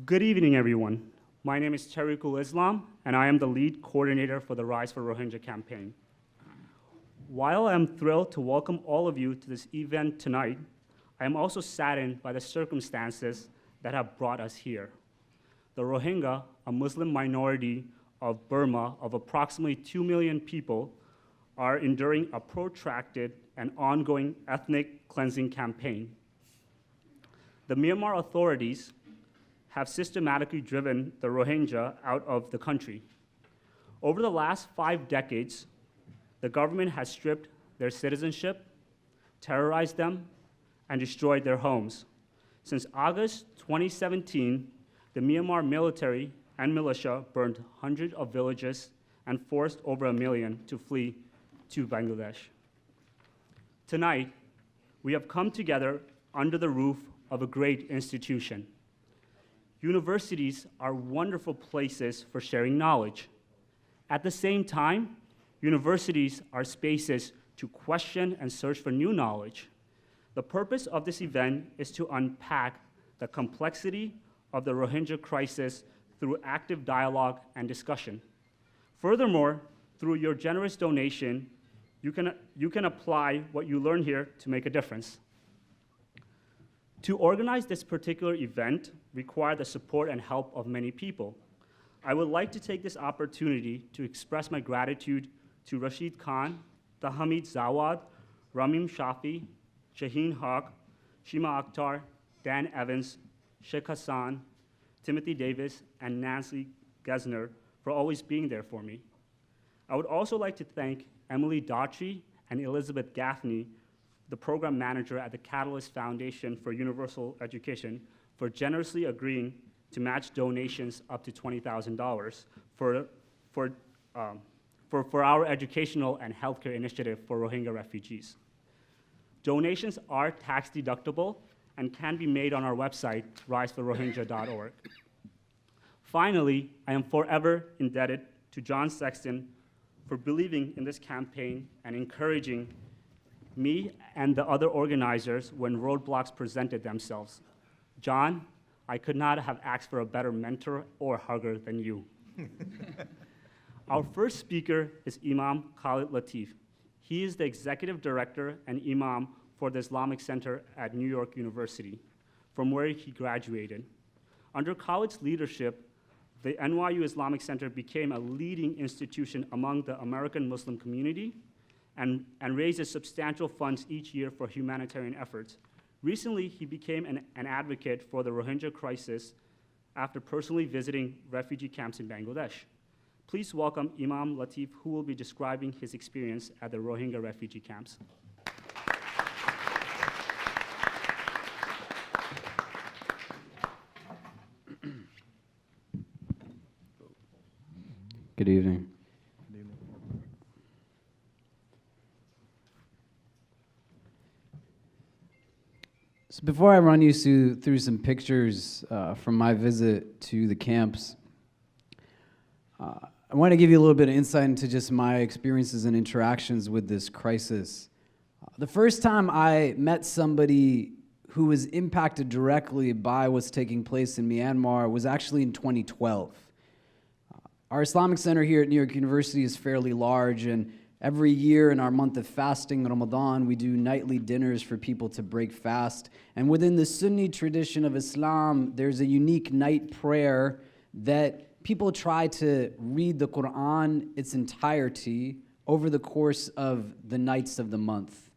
Good evening, everyone. My name is Tariqul Islam, and I am the lead coordinator for the Rise for Rohingya campaign. While I'm thrilled to welcome all of you to this event tonight, I am also saddened by the circumstances that have brought us here. The Rohingya, a Muslim minority of Burma of approximately 2 million people, are enduring a protracted and ongoing ethnic cleansing campaign. The Myanmar authorities have systematically driven the Rohingya out of the country. Over the last 5 decades, the government has stripped their citizenship, terrorized them, and destroyed their homes. Since August 2017, the Myanmar military and militia burned hundreds of villages and forced over 1 million to flee to Bangladesh. Tonight, we have come together under the roof of a great institution. Universities are wonderful places for sharing knowledge. At the same time, universities are spaces to question and search for new knowledge. The purpose of this event is to unpack the complexity of the Rohingya crisis through active dialogue and discussion. Furthermore, through your generous donation, you can apply what you learn here to make a difference. To organize this particular event required the support and help of many people. I would like to take this opportunity to express my gratitude to Rashid Khan, Tahamid Zawad, Ramim Shafi, Shaheen Haq, Shima Akhtar, Dan Evans, Sheikh Hassan, Timothy Davis, and Nancy Gesner for always being there for me. I would also like to thank Emily Daughtry and Elizabeth Gaffney, the program manager at the Catalyst Foundation for Universal Education, for generously agreeing to match donations up to $20,000 for our educational and healthcare initiative for Rohingya refugees. Donations are tax deductible and can be made on our website, riseforrohingya.org. Finally, I am forever indebted to John Sexton for believing in this campaign and encouraging me and the other organizers when roadblocks presented themselves. John, I could not have asked for a better mentor or hugger than you. Our first speaker is Imam Khalid Latif. He is the executive director and Imam for the Islamic Center at New York University, from where he graduated. Under Khalid's leadership, the NYU Islamic Center became a leading institution among the American Muslim community and raises substantial funds each year for humanitarian efforts. Recently, he became an advocate for the Rohingya crisis after personally visiting refugee camps in Bangladesh. Please welcome Imam Latif, who will be describing his experience at the Rohingya refugee camps. Good evening. So before I run you through some pictures from my visit to the camps, I want to give you a little bit of insight into just my experiences and interactions with this crisis. The first time I met somebody who was impacted directly by what's taking place in Myanmar was actually in 2012. Our Islamic Center here at New York University is fairly large, and every year in our month of fasting, Ramadan, we do nightly dinners for people to break fast. And within the Sunni tradition of Islam, there's a unique night prayer that people try to read the Quran its entirety over the course of the nights of the month.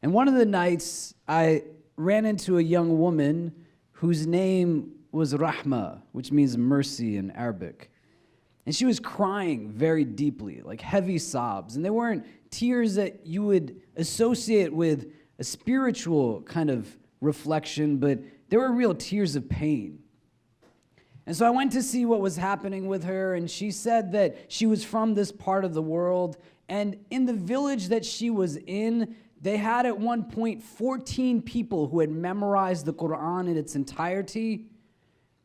And one of the nights, I ran into a young woman whose name was Rahma, which means mercy in Arabic. And she was crying very deeply, like heavy sobs. And they weren't tears that you would associate with a spiritual kind of reflection, but they were real tears of pain. And so I went to see what was happening with her, and she said that she was from this part of the world, and in the village that she was in, they had at one point 14 people who had memorized the Quran in its entirety,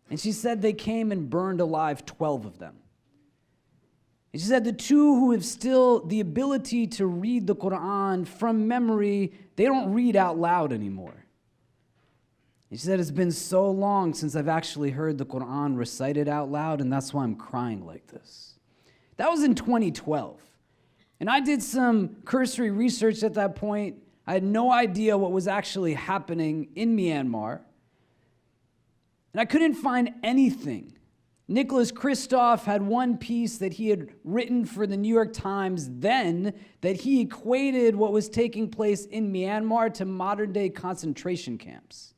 and she said they came and burned alive 12 of them. And she said the two who have still the ability to read the Quran from memory, they don't read out loud anymore. And She said, it's been so long since I've actually heard the Quran recited out loud, and that's why I'm crying like this. That was in 2012. And I did some cursory research at that point. I had no idea what was actually happening in Myanmar. And I couldn't find anything. Nicholas Kristof had one piece that he had written for the New York Times then that he equated what was taking place in Myanmar to modern-day concentration camps.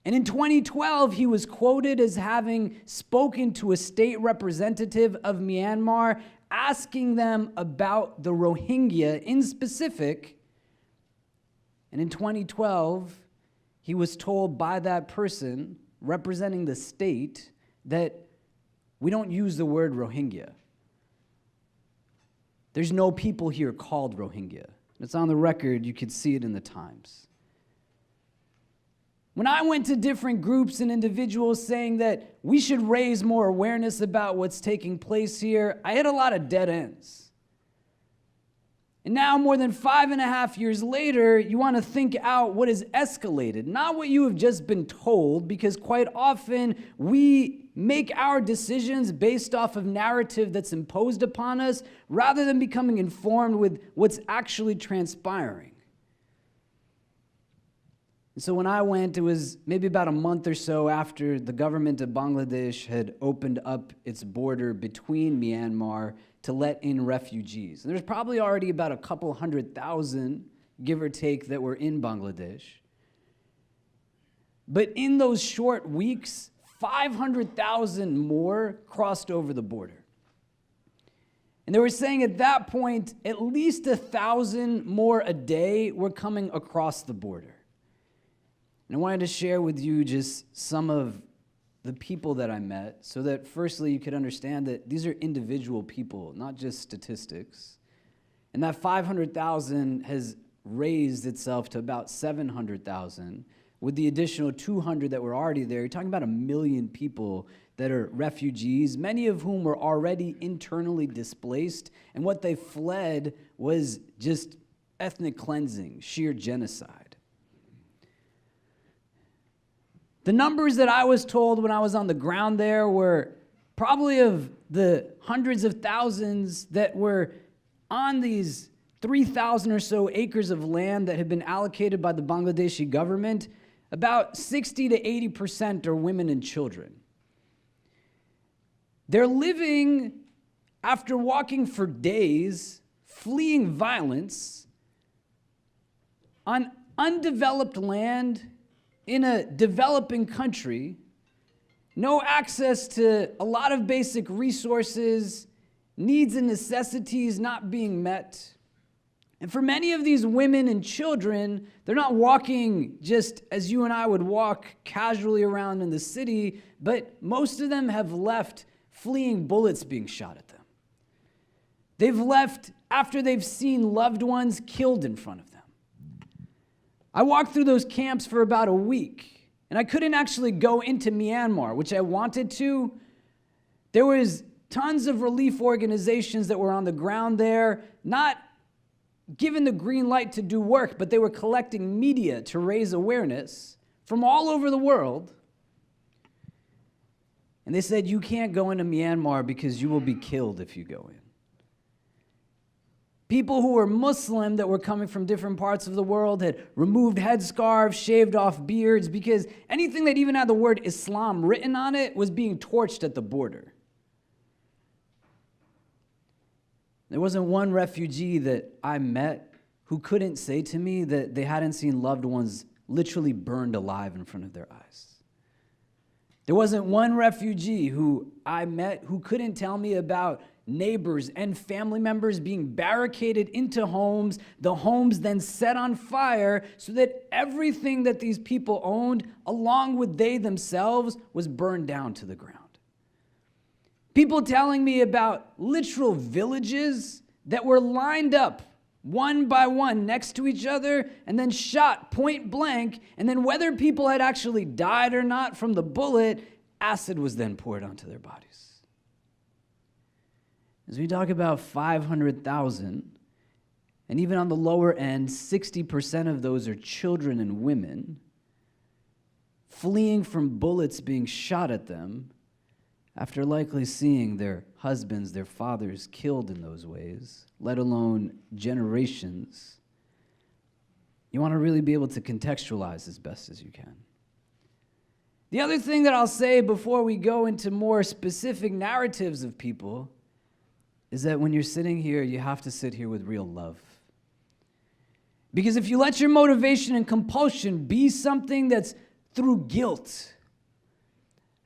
And in 2012, he was quoted as having spoken to a state representative of Myanmar, asking them about the Rohingya in specific. And in 2012, he was told by that person representing the state that we don't use the word Rohingya. There's no people here called Rohingya. It's on the record. You could see it in the Times. When I went to different groups and individuals saying that we should raise more awareness about what's taking place here, I hit a lot of dead ends. And now, more than 5.5 years later, you want to think out what has escalated, not what you have just been told, because quite often we make our decisions based off of narrative that's imposed upon us, rather than becoming informed with what's actually transpiring. And so when I went, it was maybe about a month or so after the government of Bangladesh had opened up its border between Myanmar to let in refugees. And there's probably already about a couple 100,000, give or take, that were in Bangladesh. But in those short weeks, 500,000 more crossed over the border. And they were saying at that point, at least 1,000 more a day were coming across the border. And I wanted to share with you just some of the people that I met so that firstly you could understand that these are individual people, not just statistics. And that 500,000 has raised itself to about 700,000 with the additional 200 that were already there. You're talking about 1 million people that are refugees, many of whom were already internally displaced, and what they fled was just ethnic cleansing, sheer genocide. The numbers that I was told when I was on the ground there were probably of the hundreds of thousands that were on these 3,000 or so acres of land that had been allocated by the Bangladeshi government. About 60 to 80% are women and children. They're living, after walking for days, fleeing violence, on undeveloped land in a developing country, no access to a lot of basic resources, needs and necessities not being met. And for many of these women and children, they're not walking just as you and I would walk casually around in the city, but most of them have left fleeing bullets being shot at them. They've left after they've seen loved ones killed in front of them. I walked through those camps for about a week, and I couldn't actually go into Myanmar, which I wanted to. There was tons of relief organizations that were on the ground there, not given the green light to do work, but they were collecting media to raise awareness from all over the world. And they said, you can't go into Myanmar because you will be killed if you go in. People who were Muslim that were coming from different parts of the world had removed headscarves, shaved off beards, because anything that even had the word Islam written on it was being torched at the border. There wasn't one refugee that I met who couldn't say to me that they hadn't seen loved ones literally burned alive in front of their eyes. There wasn't one refugee who I met who couldn't tell me about neighbors and family members being barricaded into homes, the homes then set on fire so that everything that these people owned, along with they themselves, was burned down to the ground. People telling me about literal villages that were lined up one by one next to each other and then shot point blank, and then whether people had actually died or not from the bullet, acid was then poured onto their bodies. As we talk about 500,000, and even on the lower end, 60% of those are children and women, fleeing from bullets being shot at them, after likely seeing their husbands, their fathers killed in those ways, let alone generations, you want to really be able to contextualize as best as you can. The other thing that I'll say before we go into more specific narratives of people is that when you're sitting here, you have to sit here with real love. Because if you let your motivation and compulsion be something that's through guilt,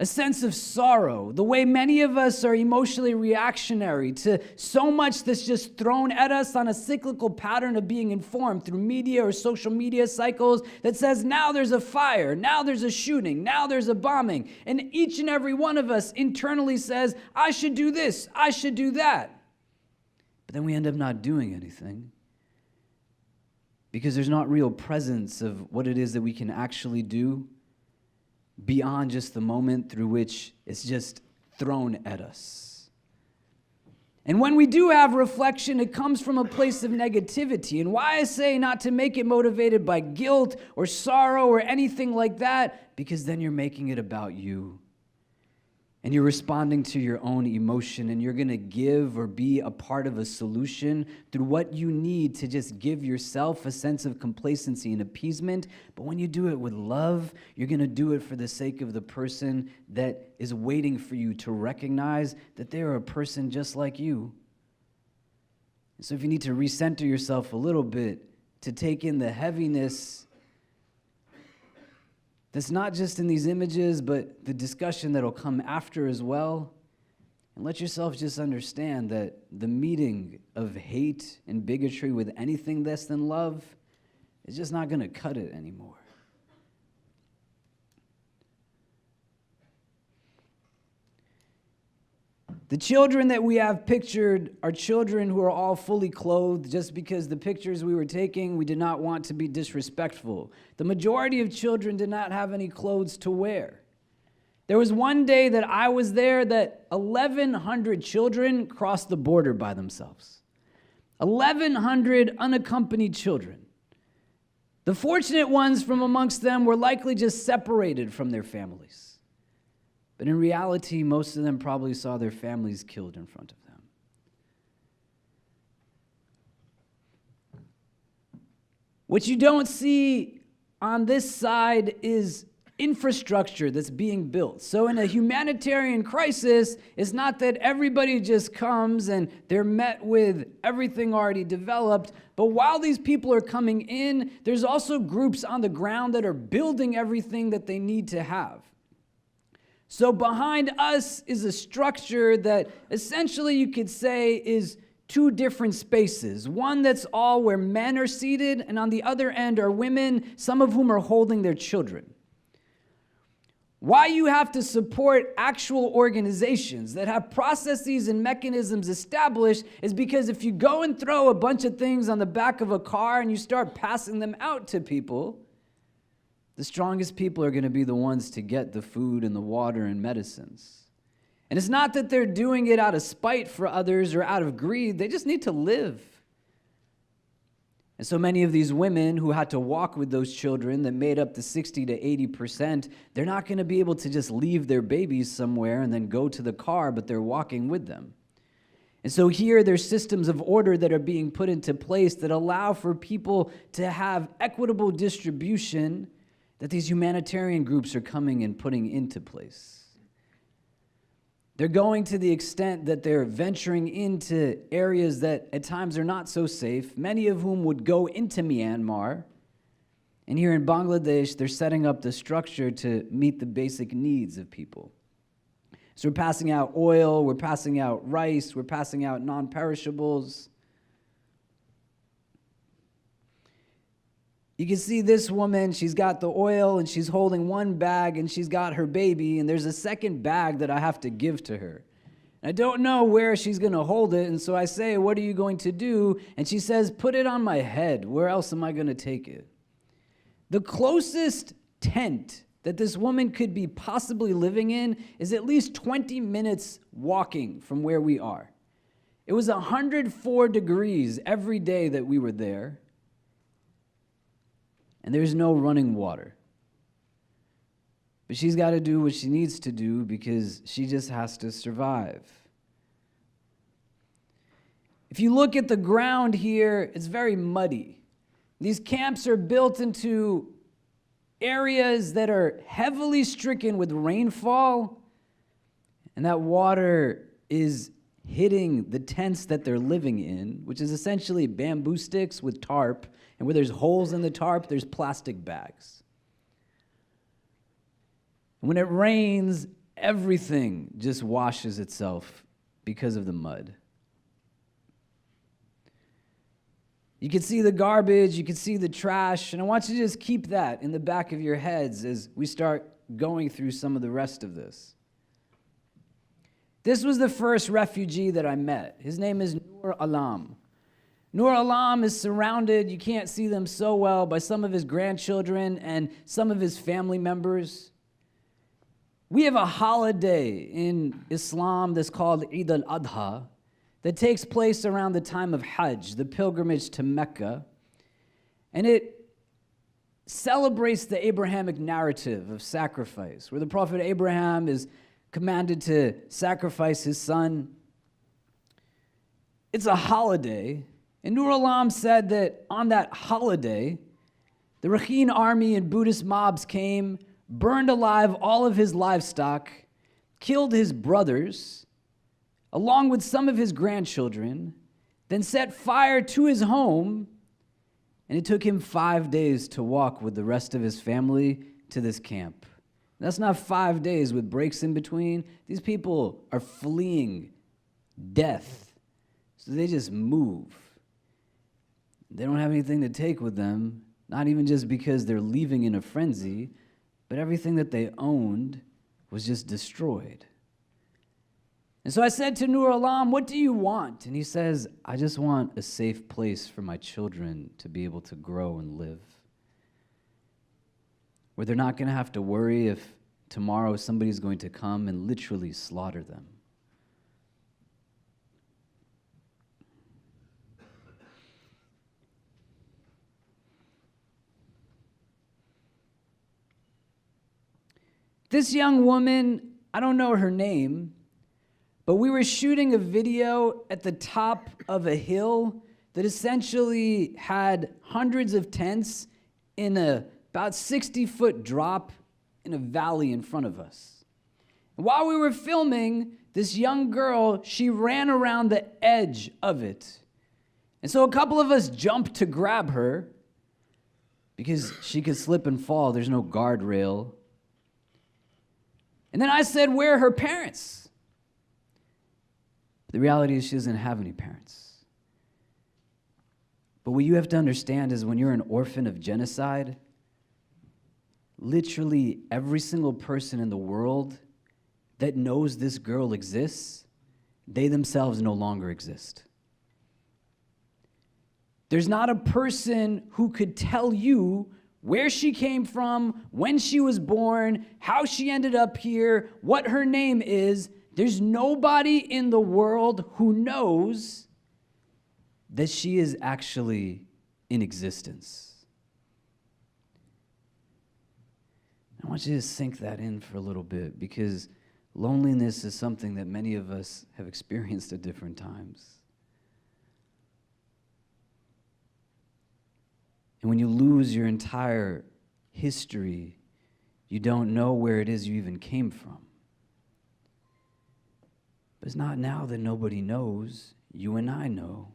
a sense of sorrow, the way many of us are emotionally reactionary to so much that's just thrown at us on a cyclical pattern of being informed through media or social media cycles that says, now there's a fire, now there's a shooting, now there's a bombing. And each and every one of us internally says, I should do this, I should do that. But then we end up not doing anything because there's not real presence of what it is that we can actually do beyond just the moment through which it's just thrown at us. And when we do have reflection, it comes from a place of negativity. And why I say not to make it motivated by guilt or sorrow or anything like that, because then you're making it about you. And you're responding to your own emotion, and you're going to give or be a part of a solution through what you need to just give yourself a sense of complacency and appeasement. But when you do it with love, you're going to do it for the sake of the person that is waiting for you to recognize that they're a person just like you. And so if you need to recenter yourself a little bit to take in the heaviness that's not just in these images, but the discussion that'll come after as well. And let yourself just understand that the meeting of hate and bigotry with anything less than love is just not going to cut it anymore. The children that we have pictured are children who are all fully clothed just because the pictures we were taking, we did not want to be disrespectful. The majority of children did not have any clothes to wear. There was one day that I was there that 1,100 children crossed the border by themselves. 1,100 unaccompanied children. The fortunate ones from amongst them were likely just separated from their families. But in reality, most of them probably saw their families killed in front of them. What you don't see on this side is infrastructure that's being built. So in a humanitarian crisis, it's not that everybody just comes and they're met with everything already developed, but while these people are coming in, there's also groups on the ground that are building everything that they need to have. So behind us is a structure that essentially you could say is two different spaces. One that's all where men are seated, and on the other end are women, some of whom are holding their children. Why you have to support actual organizations that have processes and mechanisms established is because if you go and throw a bunch of things on the back of a car and you start passing them out to people, the strongest people are going to be the ones to get the food and the water and medicines. And it's not that they're doing it out of spite for others or out of greed. They just need to live. And so many of these women who had to walk with those children that made up the 60 to 80%, they're not going to be able to just leave their babies somewhere and then go to the car, but they're walking with them. And so here there's systems of order that are being put into place that allow for people to have equitable distribution that these humanitarian groups are coming and putting into place. They're going to the extent that they're venturing into areas that at times are not so safe, many of whom would go into Myanmar. And here in Bangladesh, they're setting up the structure to meet the basic needs of people. So we're passing out oil, we're passing out rice, we're passing out non-perishables. You can see this woman, she's got the oil and she's holding one bag and she's got her baby, and there's a second bag that I have to give to her. And I don't know where she's going to hold it, and so I say, what are you going to do? And she says, put it on my head. Where else am I going to take it? The closest tent that this woman could be possibly living in is at least 20 minutes walking from where we are. It was 104 degrees every day that we were there. And there's no running water. But she's got to do what she needs to do because she just has to survive. If you look at the ground here, it's very muddy. These camps are built into areas that are heavily stricken with rainfall, and that water is hitting the tents that they're living in, which is essentially bamboo sticks with tarp, and where there's holes in the tarp, there's plastic bags. And when it rains, everything just washes itself because of the mud. You can see the garbage, you can see the trash, and I want you to just keep that in the back of your heads as we start going through some of the rest of this. This was the first refugee that I met. His name is Nur Alam. Nur Alam is surrounded, you can't see them so well, by some of his grandchildren and some of his family members. We have a holiday in Islam that's called Eid al-Adha that takes place around the time of Hajj, the pilgrimage to Mecca. And it celebrates the Abrahamic narrative of sacrifice, where the prophet Abraham is commanded to sacrifice his son. It's a holiday. And Nur Alam said that on that holiday, the Rakhine army and Buddhist mobs came, burned alive all of his livestock, killed his brothers, along with some of his grandchildren, then set fire to his home, and it took him 5 days to walk with the rest of his family to this camp. That's not 5 days with breaks in between. These people are fleeing death, so they just move. They don't have anything to take with them, not even just because they're leaving in a frenzy, but everything that they owned was just destroyed. And so I said to Nur Alam, what do you want? And he says, I just want a safe place for my children to be able to grow and live, where they're not going to have to worry if tomorrow somebody's going to come and literally slaughter them. This young woman, I don't know her name, but we were shooting a video at the top of a hill that essentially had hundreds of tents in a about 60-foot drop in a valley in front of us. And while we were filming, this young girl, she ran around the edge of it. And so a couple of us jumped to grab her because she could slip and fall. There's no guardrail. And then I said, where are her parents? But the reality is she doesn't have any parents. But what you have to understand is when you're an orphan of genocide, literally every single person in the world that knows this girl exists, they themselves no longer exist. There's not a person who could tell you where she came from, when she was born, how she ended up here, what her name is. There's nobody in the world who knows that she is actually in existence. I want you to sink that in for a little bit, because loneliness is something that many of us have experienced at different times. And when you lose your entire history, you don't know where it is you even came from. But it's not now that nobody knows. You and I know.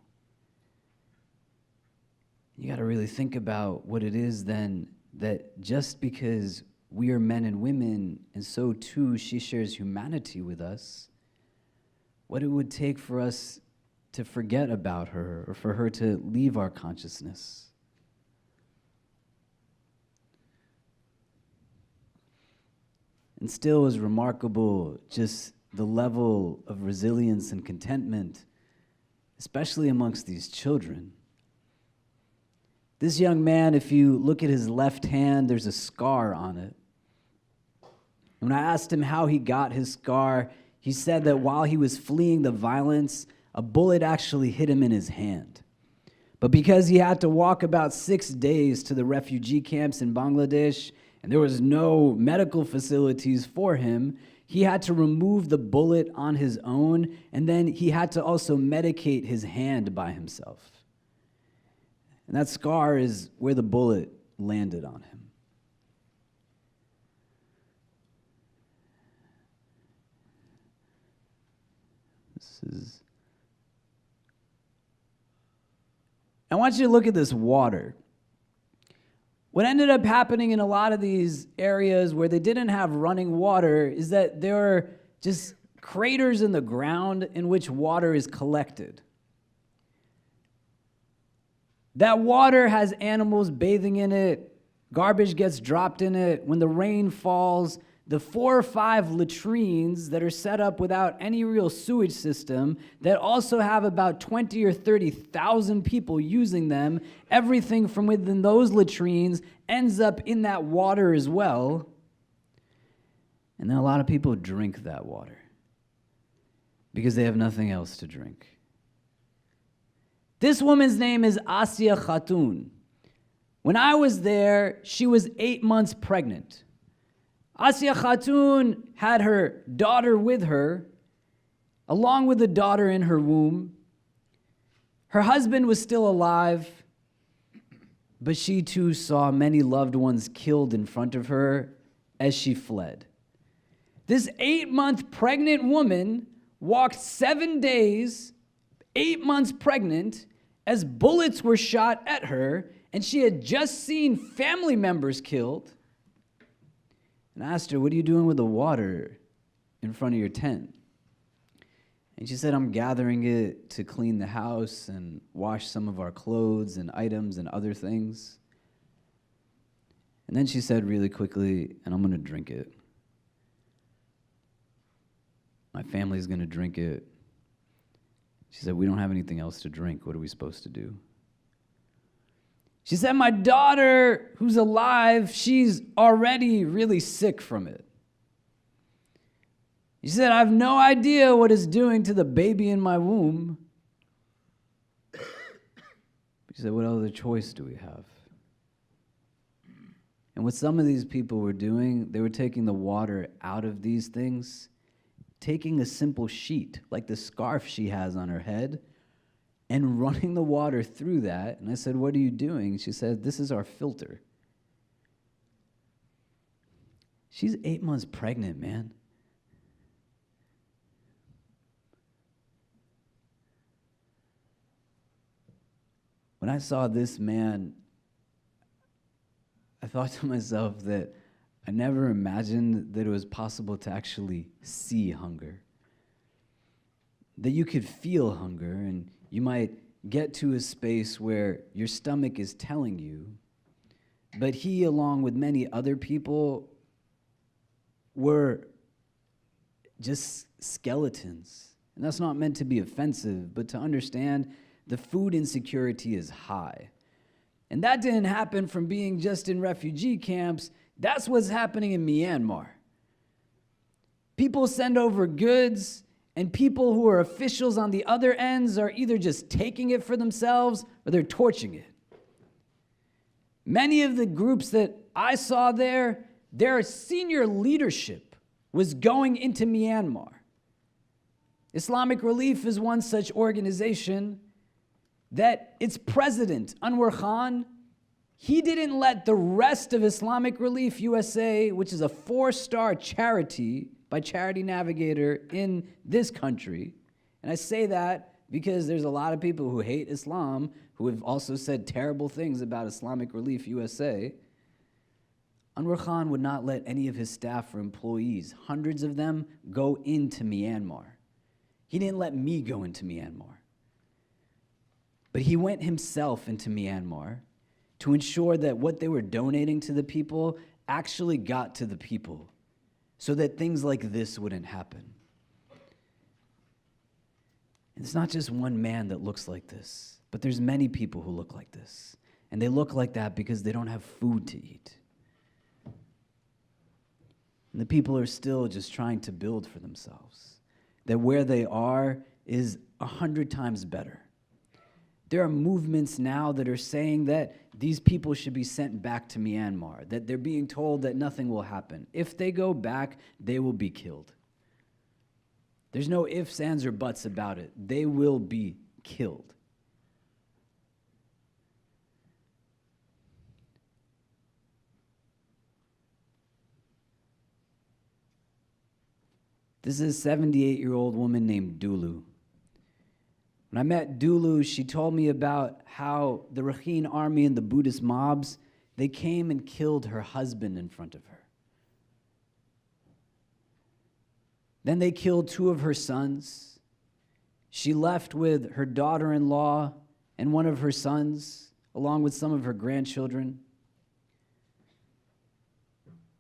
You got to really think about what it is then that just because we are men and women, and so too she shares humanity with us, what it would take for us to forget about her or for her to leave our consciousness. And still is remarkable just the level of resilience and contentment, especially amongst these children. This young man, if you look at his left hand, there's a scar on it. And when I asked him how he got his scar, he said that while he was fleeing the violence, a bullet actually hit him in his hand. But because he had to walk about 6 days to the refugee camps in Bangladesh, and there was no medical facilities for him, he had to remove the bullet on his own, and then he had to also medicate his hand by himself. And that scar is where the bullet landed on him. I want you to look at this water. What ended up happening in a lot of these areas where they didn't have running water is that there are just craters in the ground in which water is collected. That water has animals bathing in it, garbage gets dropped in it. When the rain falls, the 4 or 5 latrines that are set up without any real sewage system that also have about 20 or 30,000 people using them, everything from within those latrines ends up in that water as well. And then a lot of people drink that water because they have nothing else to drink. This woman's name is Assia Khatun. When I was there, she was 8 months pregnant. Assia Khatun had her daughter with her, along with the daughter in her womb. Her husband was still alive, but she too saw many loved ones killed in front of her as she fled. This 8-month pregnant woman walked 7 days, 8 months pregnant, as bullets were shot at her, and she had just seen family members killed. And I asked her, "What are you doing with the water in front of your tent?" And she said, "I'm gathering it to clean the house and wash some of our clothes and items and other things." And then she said really quickly, "And I'm going to drink it. My family's going to drink it." She said, "We don't have anything else to drink. What are we supposed to do?" She said, "My daughter, who's alive, she's already really sick from it." She said, "I have no idea what it's doing to the baby in my womb." She said, "What other choice do we have?" And what some of these people were doing, they were taking the water out of these things, taking a simple sheet, like the scarf she has on her head, and running the water through that. And I said, "What are you doing?" She said, "This is our filter." She's 8 months pregnant, man. When I saw this man, I thought to myself that I never imagined that it was possible to actually see hunger. That you could feel hunger, and you might get to a space where your stomach is telling you, but he, along with many other people, were just skeletons. And that's not meant to be offensive, but to understand the food insecurity is high. And that didn't happen from being just in refugee camps. That's what's happening in Myanmar. People send over goods, and people who are officials on the other ends are either just taking it for themselves or they're torching it. Many of the groups that I saw there, their senior leadership was going into Myanmar. Islamic Relief is one such organization that its president, Anwar Khan, he didn't let the rest of Islamic Relief USA, which is a 4-star charity by Charity Navigator in this country, and I say that because there's a lot of people who hate Islam who have also said terrible things about Islamic Relief USA. Anwar Khan would not let any of his staff or employees, hundreds of them, go into Myanmar. He didn't let me go into Myanmar. But he went himself into Myanmar to ensure that what they were donating to the people actually got to the people, so that things like this wouldn't happen. And it's not just one man that looks like this, but there's many people who look like this. And they look like that because they don't have food to eat. And the people are still just trying to build for themselves. That where they are is 100 times better. There are movements now that are saying that these people should be sent back to Myanmar, that they're being told that nothing will happen. If they go back, they will be killed. There's no ifs, ands, or buts about it. They will be killed. This is a 78-year-old woman named Dulu. When I met Dulu, she told me about how the Rakhine army and the Buddhist mobs, they came and killed her husband in front of her. Then they killed 2 of her sons. She left with her daughter-in-law and one of her sons, along with some of her grandchildren.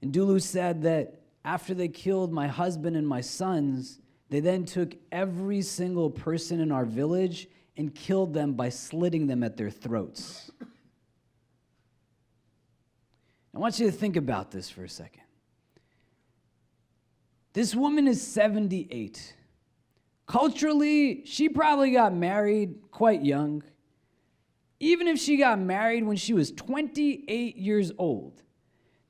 And Dulu said that after they killed my husband and my sons, they then took every single person in our village and killed them by slitting them at their throats. I want you to think about this for a second. This woman is 78. Culturally, she probably got married quite young. Even if she got married when she was 28 years old,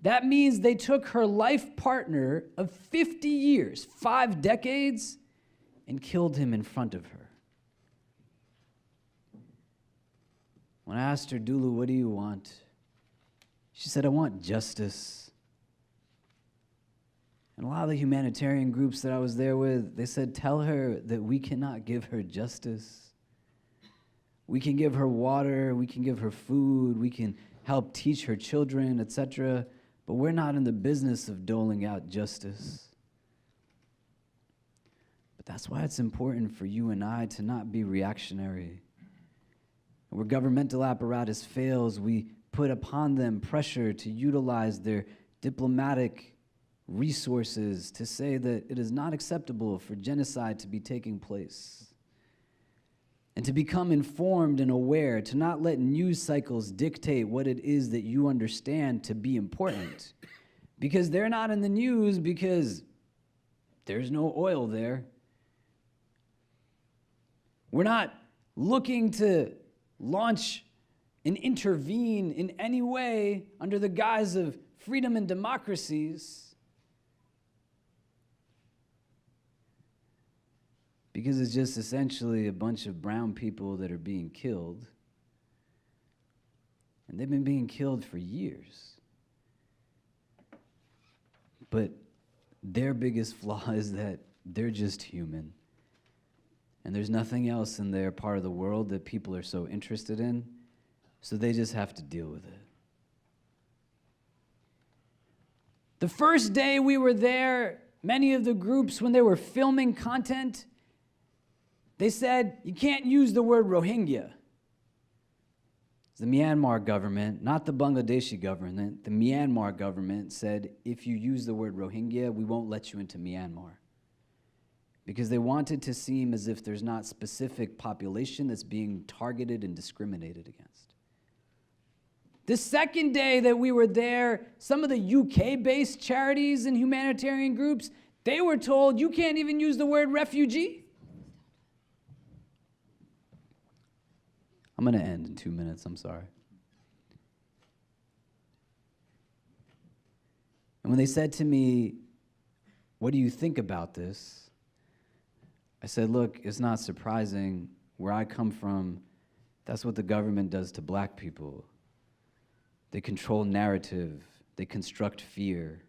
that means they took her life partner of 50 years, 5 decades, and killed him in front of her. When I asked her, Dulu, what do you want? She said, I want justice. And a lot of the humanitarian groups that I was there with, they said, tell her that we cannot give her justice. We can give her water, we can give her food, we can help teach her children, etc., but we're not in the business of doling out justice. But that's why it's important for you and I to not be reactionary. Where governmental apparatus fails, we put upon them pressure to utilize their diplomatic resources to say that it is not acceptable for genocide to be taking place. And to become informed and aware, to not let news cycles dictate what it is that you understand to be important. Because they're not in the news because there's no oil there. We're not looking to launch and intervene in any way under the guise of freedom and democracies. Because it's just essentially a bunch of brown people that are being killed. And they've been being killed for years. But their biggest flaw is that they're just human. And there's nothing else in their part of the world that people are so interested in, so they just have to deal with it. The first day we were there, many of the groups, when they were filming content, they said, you can't use the word Rohingya. It's the Myanmar government, not the Bangladeshi government. The Myanmar government said, if you use the word Rohingya, we won't let you into Myanmar. Because they wanted to seem as if there's not specific population that's being targeted and discriminated against. The second day that we were there, some of the UK-based charities and humanitarian groups, they were told, you can't even use the word refugee. I'm going to end in 2 minutes, I'm sorry. And when they said to me, what do you think about this? I said, look, it's not surprising. Where I come from, that's what the government does to black people. They control narrative. They construct fear.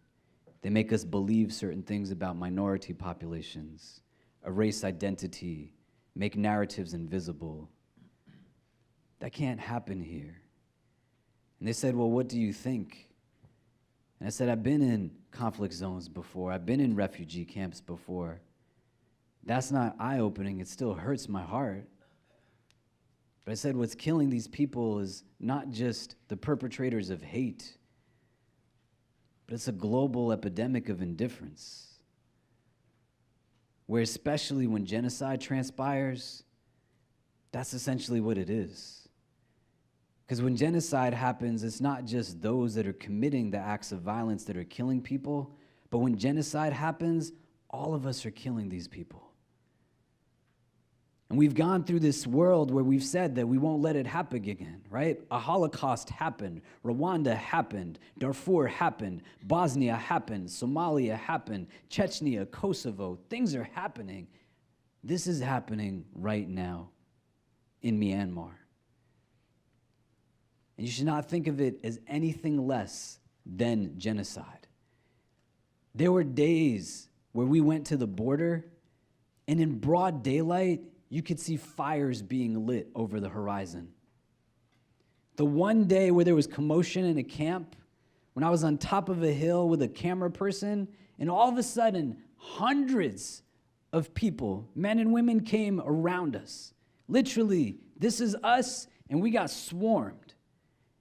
They make us believe certain things about minority populations, erase identity, make narratives invisible. That can't happen here. And they said, well, what do you think? And I said, I've been in conflict zones before. I've been in refugee camps before. That's not eye-opening. It still hurts my heart. But I said, what's killing these people is not just the perpetrators of hate, but it's a global epidemic of indifference, where especially when genocide transpires, that's essentially what it is. Because when genocide happens, it's not just those that are committing the acts of violence that are killing people, but when genocide happens, all of us are killing these people. And we've gone through this world where we've said that we won't let it happen again, right? A Holocaust happened, Rwanda happened, Darfur happened, Bosnia happened, Somalia happened, Chechnya, Kosovo. Things are happening. This is happening right now in Myanmar. And you should not think of it as anything less than genocide. There were days where we went to the border, and in broad daylight, you could see fires being lit over the horizon. The one day where there was commotion in a camp, when I was on top of a hill with a camera person, and all of a sudden, hundreds of people, men and women, came around us. Literally, this is us, and we got swarmed.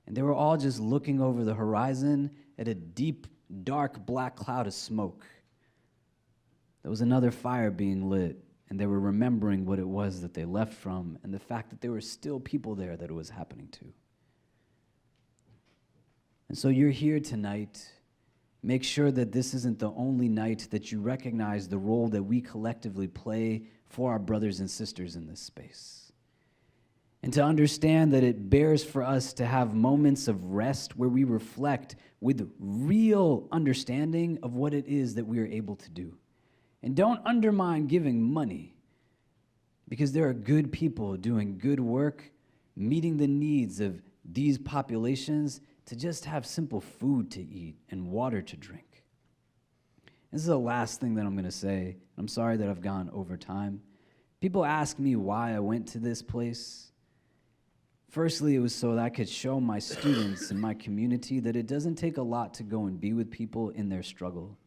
And they were all just looking over the horizon at a deep, dark, black cloud of smoke. There was another fire being lit, and they were remembering what it was that they left from and the fact that there were still people there that it was happening to. And so you're here tonight. Make sure that this isn't the only night that you recognize the role that we collectively play for our brothers and sisters in this space. And to understand that it bears for us to have moments of rest where we reflect with real understanding of what it is that we are able to do. And don't undermine giving money, because there are good people doing good work, meeting the needs of these populations to just have simple food to eat and water to drink. This is the last thing that I'm going to say. I'm sorry that I've gone over time. People ask me why I went to this place. Firstly, it was so that I could show my students and my community that it doesn't take a lot to go and be with people in their struggle.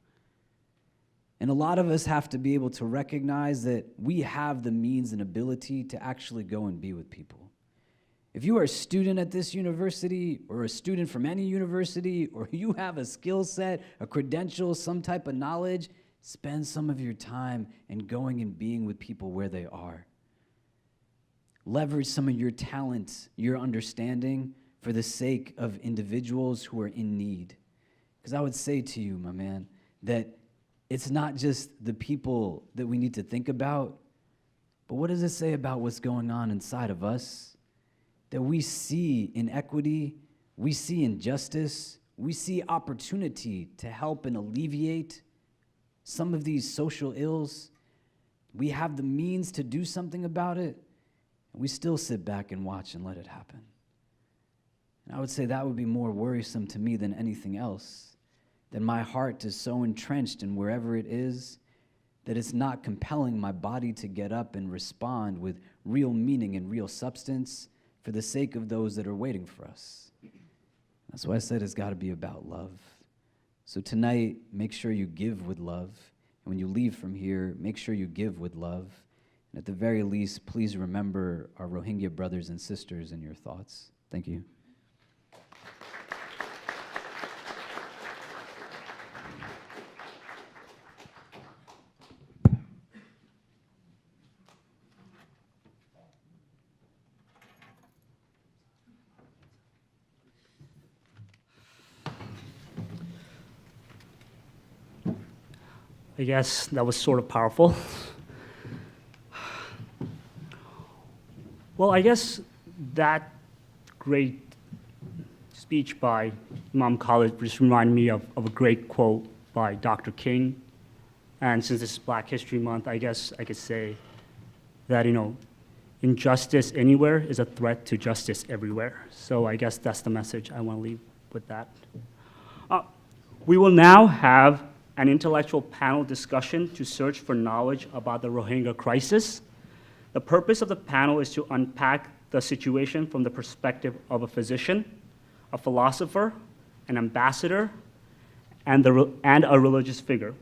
And a lot of us have to be able to recognize that we have the means and ability to actually go and be with people. If you are a student at this university, or a student from any university, or you have a skill set, a credential, some type of knowledge, spend some of your time in going and being with people where they are. Leverage some of your talent, your understanding, for the sake of individuals who are in need. Because I would say to you, my man, that it's not just the people that we need to think about, but what does it say about what's going on inside of us? That we see inequity, we see injustice, we see opportunity to help and alleviate some of these social ills. We have the means to do something about it, and we still sit back and watch and let it happen. And I would say that would be more worrisome to me than anything else. That my heart is so entrenched in wherever it is that it's not compelling my body to get up and respond with real meaning and real substance for the sake of those that are waiting for us. That's why I said it's got to be about love. So tonight, make sure you give with love. And when you leave from here, make sure you give with love. And at the very least, please remember our Rohingya brothers and sisters in your thoughts. Thank you. I guess that was sort of powerful. Well, I guess that great speech by Imam Khalid just reminded me of a great quote by Dr. King. And since this is Black History Month, I guess I could say that, injustice anywhere is a threat to justice everywhere. So I guess that's the message I want to leave with that. We will now have an intellectual panel discussion to search for knowledge about the Rohingya crisis. The purpose of the panel is to unpack the situation from the perspective of a physician, a philosopher, an ambassador, and a religious figure.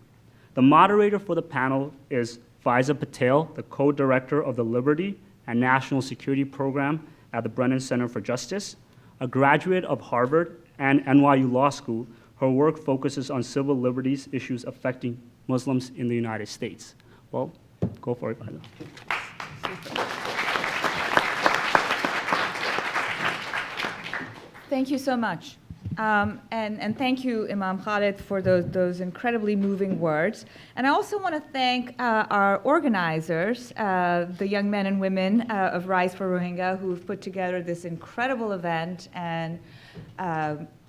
The moderator for the panel is Faiza Patel, the co-director of the Liberty and National Security Program at the Brennan Center for Justice, a graduate of Harvard and NYU Law School. Her work focuses on civil liberties issues affecting Muslims in the United States. Well, go for it, Faiza. Thank you so much. And thank you, Imam Khalid, for those incredibly moving words. And I also want to thank our organizers, the young men and women of Rise for Rohingya, who've put together this incredible event and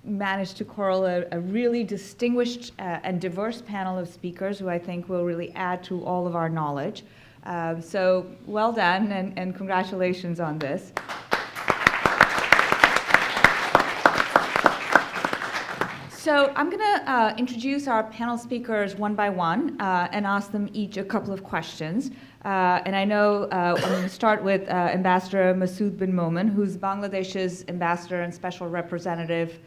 managed to corral a really distinguished and diverse panel of speakers who I think will really add to all of our knowledge. So well done, and congratulations on this. So I'm going to introduce our panel speakers one by one and ask them each a couple of questions. And I know I'm going to start with Ambassador Mausd Bin Momen, who's Bangladesh's ambassador and special representative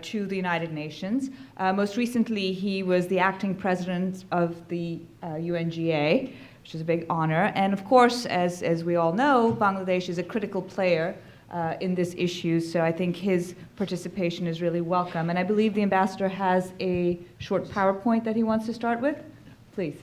to the United Nations. Most recently, he was the acting president of the UNGA, which is a big honor. And of course, as we all know, Bangladesh is a critical player in this issue, so I think his participation is really welcome. And I believe the ambassador has a short PowerPoint that he wants to start with. Please.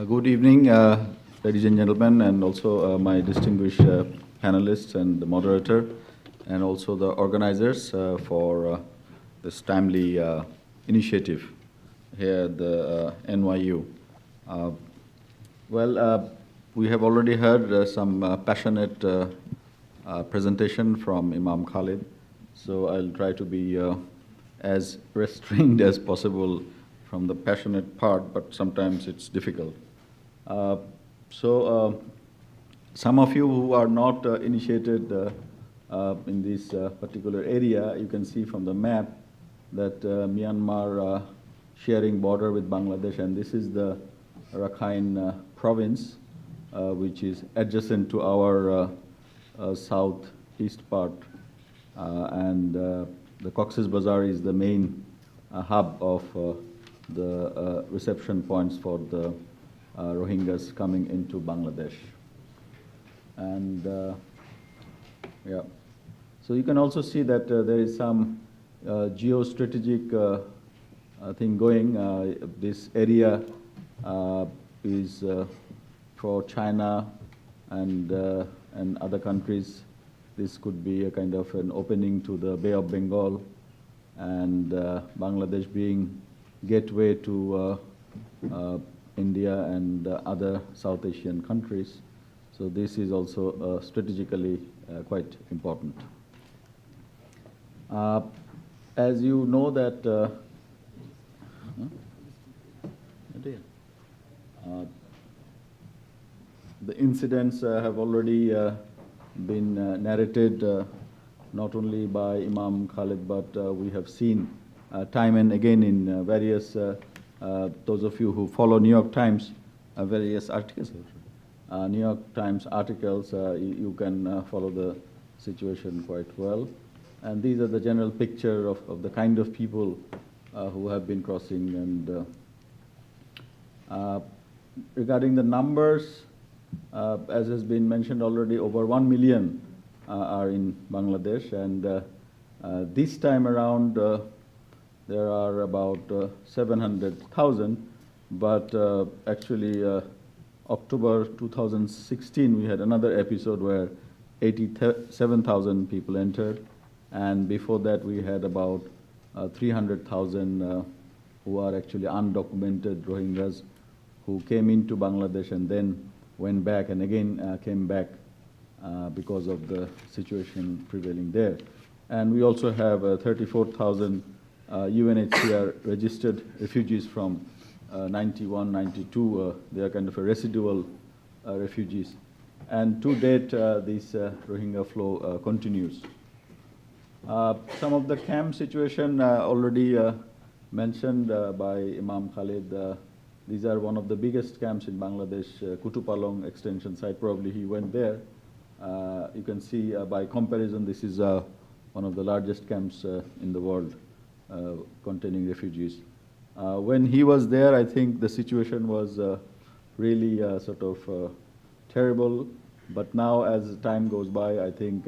Good evening, ladies and gentlemen, and also my distinguished panelists and the moderator, and also the organizers for this timely initiative here at the NYU. We have already heard some passionate presentation from Imam Khalid, so I'll try to be as restrained as possible from the passionate part, but sometimes it's difficult. Some of you who are not initiated in this particular area, you can see from the map that Myanmar sharing border with Bangladesh, and this is the Rakhine province, which is adjacent to our southeast part, and the Cox's Bazar is the main hub of the reception points for the Rohingyas coming into Bangladesh. And yeah, so you can also see that there is some geostrategic thing going. This area is for China and other countries. This could be a kind of an opening to the Bay of Bengal, and Bangladesh being gateway to India and other South Asian countries. So this is also strategically quite important. As you know that the incidents have already been narrated not only by Imam Khalid, but we have seen time and again in various those of you who follow New York Times, various articles, New York Times articles, you can follow the situation quite well. And these are the general picture of the kind of people who have been crossing. And regarding the numbers, as has been mentioned already, over 1 million are in Bangladesh. And this time around, there are about 700,000, but actually October 2016 we had another episode where 87,000 people entered, and before that we had about 300,000 who are actually undocumented Rohingyas who came into Bangladesh and then went back and again came back because of the situation prevailing there. And we also have 34,000 UNHCR registered refugees from 91, 92. They are kind of a residual refugees. And to date, this Rohingya flow continues. Some of the camp situation already mentioned by Imam Khalid. These are one of the biggest camps in Bangladesh, Kutupalong extension site. Probably he went there. You can see by comparison, this is one of the largest camps in the world containing refugees. When he was there, I think the situation was really sort of terrible. But now, as time goes by, I think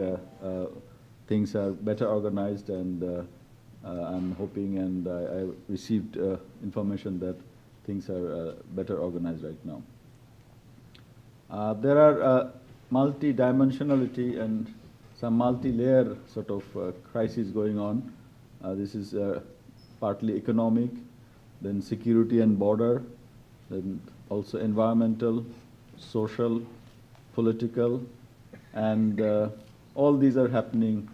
things are better organized, and I'm hoping, and I received information that things are better organized right now. There are multi-dimensionality and some multi-layer sort of crises going on. This is partly economic, then security and border, then also environmental, social, political, and all these are happening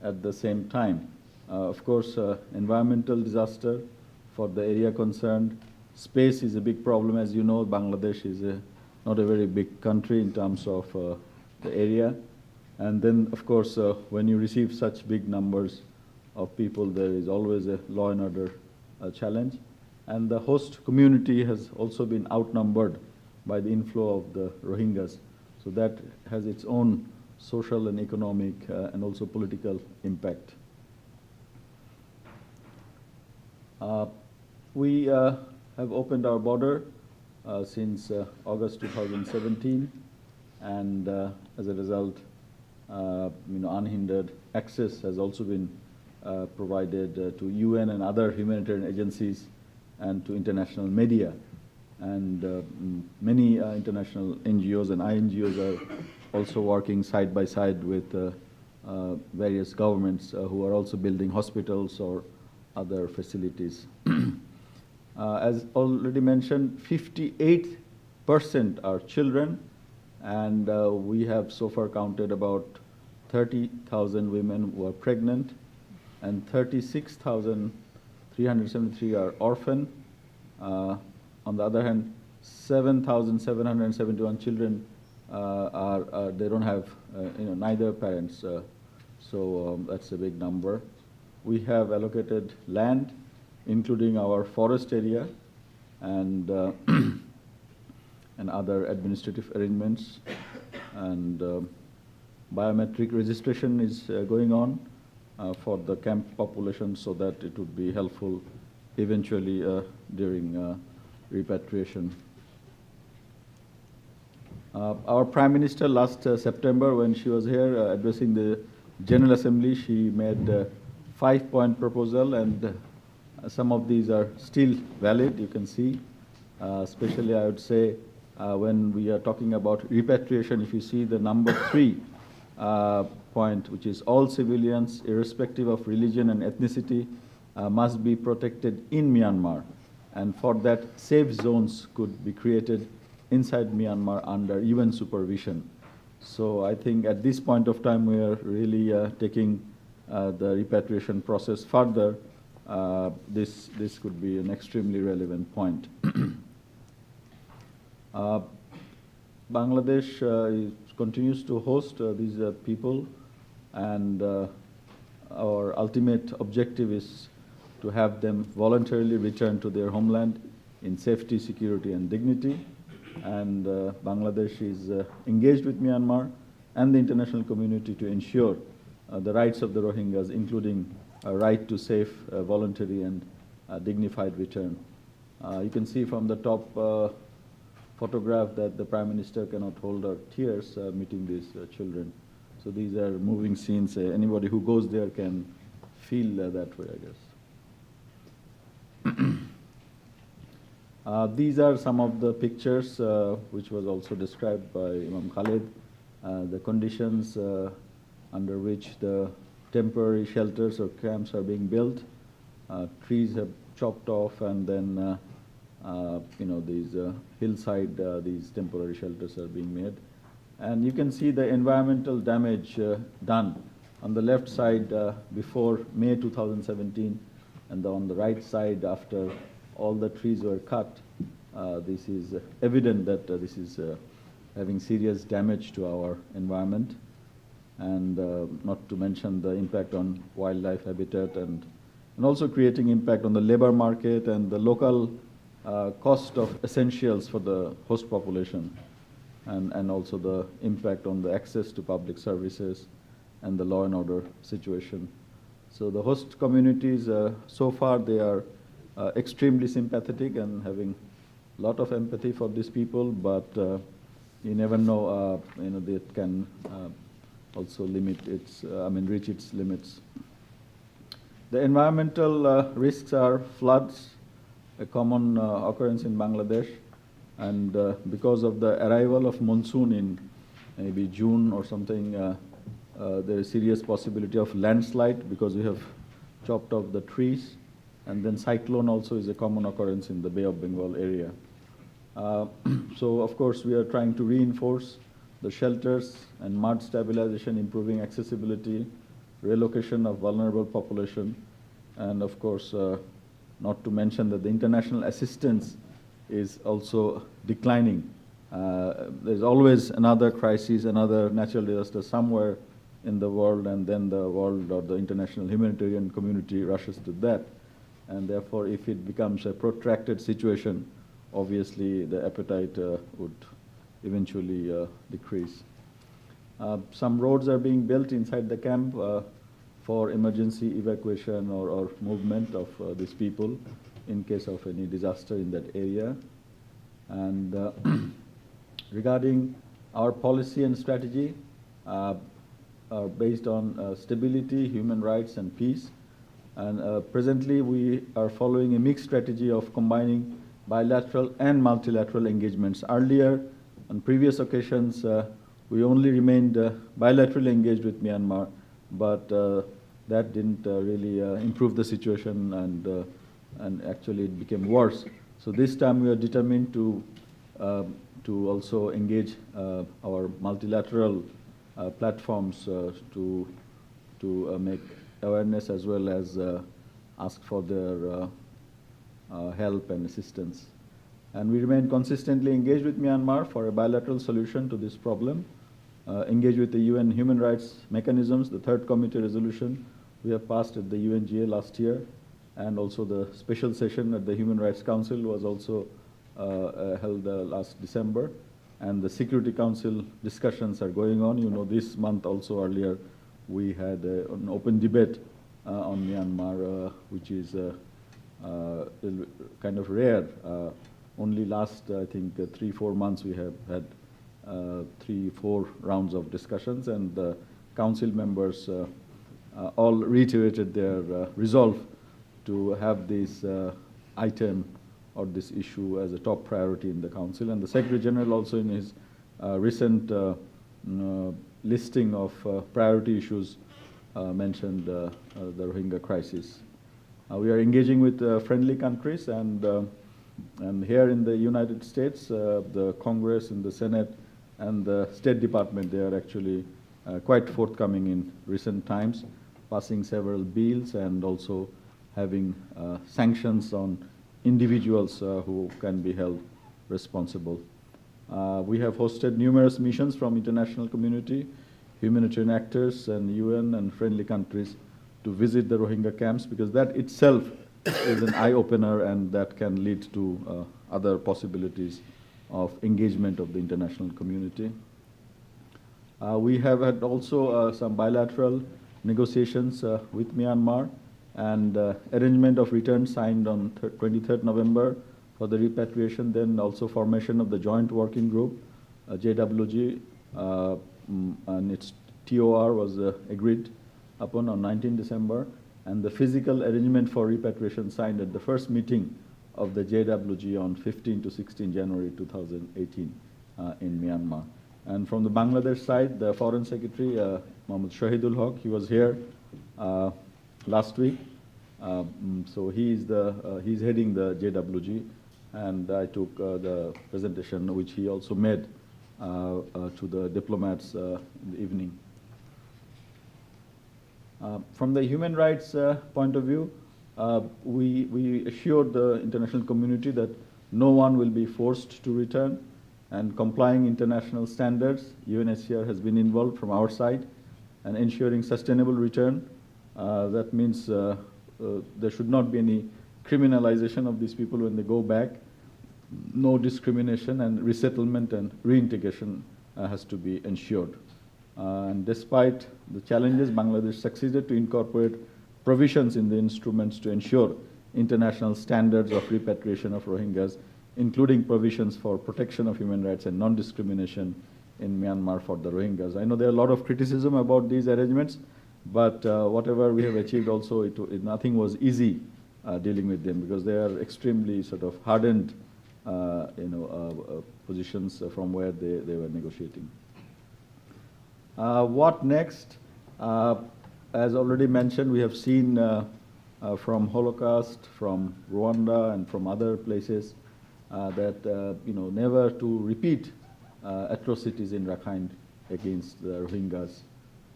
at the same time. Of course, environmental disaster for the area concerned. Space is a big problem. As you know, Bangladesh is not a very big country in terms of the area. And then, of course, when you receive such big numbers of people, there is always a law and order challenge. And the host community has also been outnumbered by the inflow of the Rohingyas. So that has its own social and economic and also political impact. We have opened our border since August 2017, and as a result, unhindered access has also been provided to UN and other humanitarian agencies and to international media. And many international NGOs and INGOs are also working side by side with various governments who are also building hospitals or other facilities. As already mentioned, 58% are children, and we have so far counted about 30,000 women who are pregnant, and 36,373 are orphan. On the other hand, 7,771 children they don't have neither parents, so that's a big number. We have allocated land, including our forest area and and other administrative arrangements, and biometric registration is going on for the camp population, so that it would be helpful eventually during repatriation. Our Prime Minister last September, when she was here addressing the General Assembly, she made a 5-point proposal, and some of these are still valid, you can see. Especially, I would say, when we are talking about repatriation, if you see the number 3 point, which is all civilians, irrespective of religion and ethnicity, must be protected in Myanmar. And for that, safe zones could be created inside Myanmar under UN supervision. So I think at this point of time, we are really taking the repatriation process further. This could be an extremely relevant point. Bangladesh continues to host these people, and our ultimate objective is to have them voluntarily return to their homeland in safety, security, and dignity. And Bangladesh is engaged with Myanmar and the international community to ensure the rights of the Rohingyas, including a right to safe, voluntary, and dignified return. You can see from the top photograph that the Prime Minister cannot hold her tears meeting these children. So these are moving scenes. Anybody who goes there can feel that way, I guess. These are some of the pictures which was also described by Imam Khalid. The conditions under which the temporary shelters or camps are being built. Trees have chopped off, and then these hillside, these temporary shelters are being made. And you can see the environmental damage done on the left side before May 2017, and on the right side after all the trees were cut. This is evident that this is having serious damage to our environment, and not to mention the impact on wildlife habitat, and also creating impact on the labor market and the local cost of essentials for the host population, and also the impact on the access to public services and the law and order situation. So the host communities, so far they are extremely sympathetic and having lot of empathy for these people, but you never know, that can also limit its, reach its limits. The environmental risks are floods, a common occurrence in Bangladesh, and because of the arrival of monsoon in maybe June or something, there is serious possibility of landslide because we have chopped off the trees, and then cyclone also is a common occurrence in the Bay of Bengal area. So of course we are trying to reinforce the shelters and mud stabilization, improving accessibility, relocation of vulnerable population, and of course not to mention that the international assistance is also declining. There's always another crisis, another natural disaster somewhere in the world, and then the world or the international humanitarian community rushes to that. And therefore, if it becomes a protracted situation, obviously the appetite would eventually decrease. Some roads are being built inside the camp for emergency evacuation or movement of these people in case of any disaster in that area. And regarding our policy and strategy, are based on stability, human rights, and peace. And presently, we are following a mixed strategy of combining bilateral and multilateral engagements. Earlier, on previous occasions, we only remained bilaterally engaged with Myanmar, but that didn't really improve the situation, and actually it became worse. So this time, we are determined to also engage our multilateral platforms to make awareness as well as ask for their help and assistance. And we remain consistently engaged with Myanmar for a bilateral solution to this problem, engaged with the UN human rights mechanisms, the third committee resolution we have passed at the UNGA last year, and also the special session at the Human Rights Council was also held last December. And the Security Council discussions are going on. You know, this month also earlier, we had an open debate on Myanmar, which is kind of rare. Only last, I think, 3-4 months we have had 3-4 rounds of discussions, and the council members all reiterated their resolve to have this item or this issue as a top priority in the council. And the Secretary General also in his recent listing of priority issues mentioned the Rohingya crisis. We are engaging with friendly countries, and here in the United States, the Congress and the Senate and the State Department, they are actually quite forthcoming in recent times, passing several bills and also having sanctions on individuals who can be held responsible. We have hosted numerous missions from international community, humanitarian actors, and UN and friendly countries to visit the Rohingya camps, because that itself is an eye-opener, and that can lead to other possibilities of engagement of the international community. We have had also some bilateral negotiations with Myanmar, and arrangement of return signed on 23rd November for the repatriation, then also formation of the joint working group, JWG, and its TOR was agreed upon on 19 December, and the physical arrangement for repatriation signed at the first meeting of the JWG on 15 to 16 January 2018 in Myanmar. And from the Bangladesh side, the Foreign Secretary, Mohammad Shahidul Haq, he was here last week. So he's heading the JWG, and I took the presentation which he also made to the diplomats in the evening. From the human rights point of view, we assured the international community that no one will be forced to return, and complying international standards. UNHCR has been involved from our side, and ensuring sustainable return. That means there should not be any criminalization of these people when they go back, no discrimination, and resettlement and reintegration has to be ensured. And despite the challenges, Bangladesh succeeded to incorporate provisions in the instruments to ensure international standards of repatriation of Rohingyas including provisions for protection of human rights and non-discrimination in Myanmar for the Rohingyas. I know there are a lot of criticism about these arrangements, but whatever we have achieved also, nothing was easy dealing with them, because they are extremely sort of hardened positions from where they were negotiating. What next? As already mentioned, we have seen from Holocaust, from Rwanda, and from other places that never to repeat atrocities in Rakhine against the Rohingyas.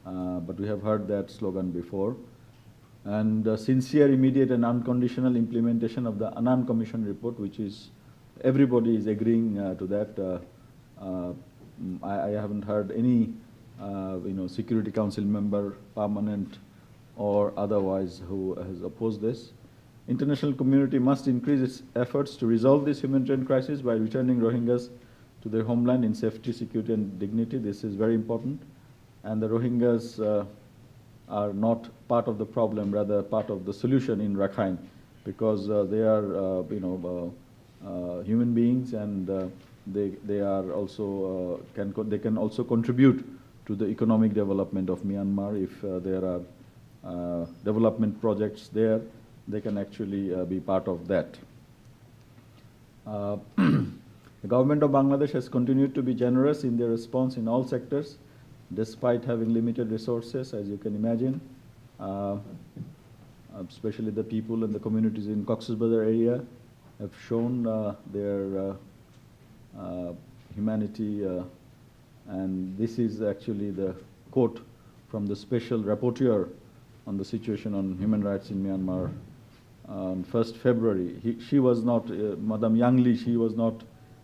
But we have heard that slogan before. And sincere, immediate, and unconditional implementation of the Annan Commission report, which is everybody is agreeing to that. I haven't heard any Security Council member, permanent or otherwise, who has opposed this. International community must increase its efforts to resolve this humanitarian crisis by returning Rohingyas to their homeland in safety, security, and dignity. This is very important. And the Rohingyas are not part of the problem, rather part of the solution in Rakhine, because they are, human beings, and they are also they can also contribute to the economic development of Myanmar. If there are development projects there, they can actually be part of that. The government of Bangladesh has continued to be generous in their response in all sectors, despite having limited resources, as you can imagine. Especially the people and the communities in Cox's Bazar area have shown their humanity, and this is actually the quote from the special rapporteur on the situation on human rights in Myanmar on 1st February. She was not, Madame Yang Li, she was not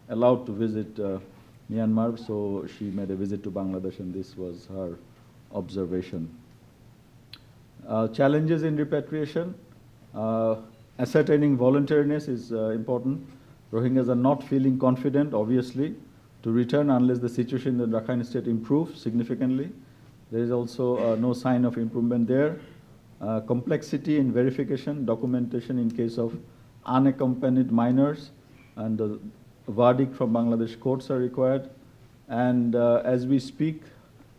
allowed to visit Myanmar, so she made a visit to Bangladesh, and this was her observation. Challenges in repatriation. Ascertaining voluntariness is important. Rohingyas are not feeling confident, obviously, to return unless the situation in the Rakhine state improves significantly. There is also no sign of improvement there. Complexity in verification, documentation in case of unaccompanied minors, and the verdict from Bangladesh courts are required. And as we speak,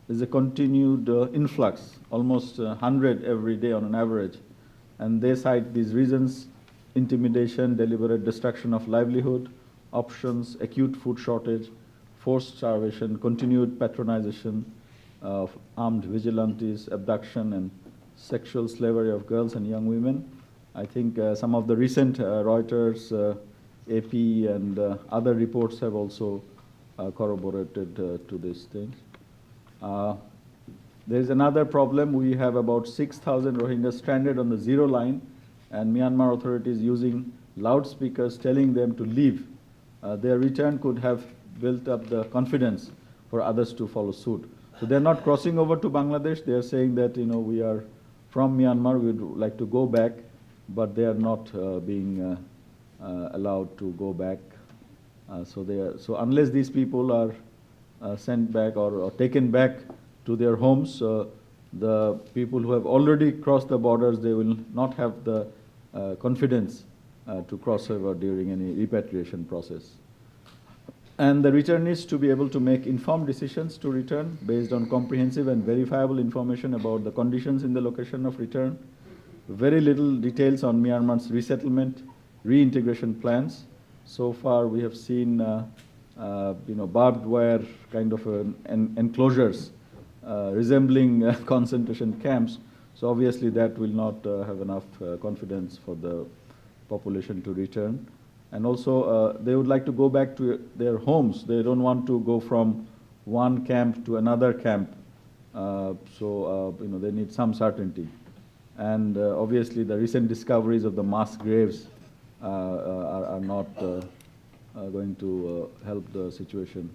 there's a continued influx, almost 100 every day on an average. And they cite these reasons: intimidation, deliberate destruction of livelihood, options, acute food shortage, forced starvation, continued patronization of armed vigilantes, abduction, and sexual slavery of girls and young women. I think some of the recent Reuters, AP, and other reports have also corroborated to these things. There is another problem. We have about 6,000 Rohingyas stranded on the zero line, and Myanmar authorities using loudspeakers telling them to leave. Their return could have built up the confidence for others to follow suit. So they're not crossing over to Bangladesh. They're saying that, we are from Myanmar, we'd like to go back, but they are not being allowed to go back. So unless these people are sent back or taken back to their homes, the people who have already crossed the borders, they will not have the confidence to cross over during any repatriation process. And the returnees to be able to make informed decisions to return based on comprehensive and verifiable information about the conditions in the location of return. Very little details on Myanmar's resettlement, reintegration plans. So far, we have seen barbed wire kind of enclosures resembling concentration camps. So obviously, that will not have enough confidence for the population to return. And also, they would like to go back to their homes. They don't want to go from one camp to another camp. They need some certainty. And obviously, the recent discoveries of the mass graves are not going to help the situation.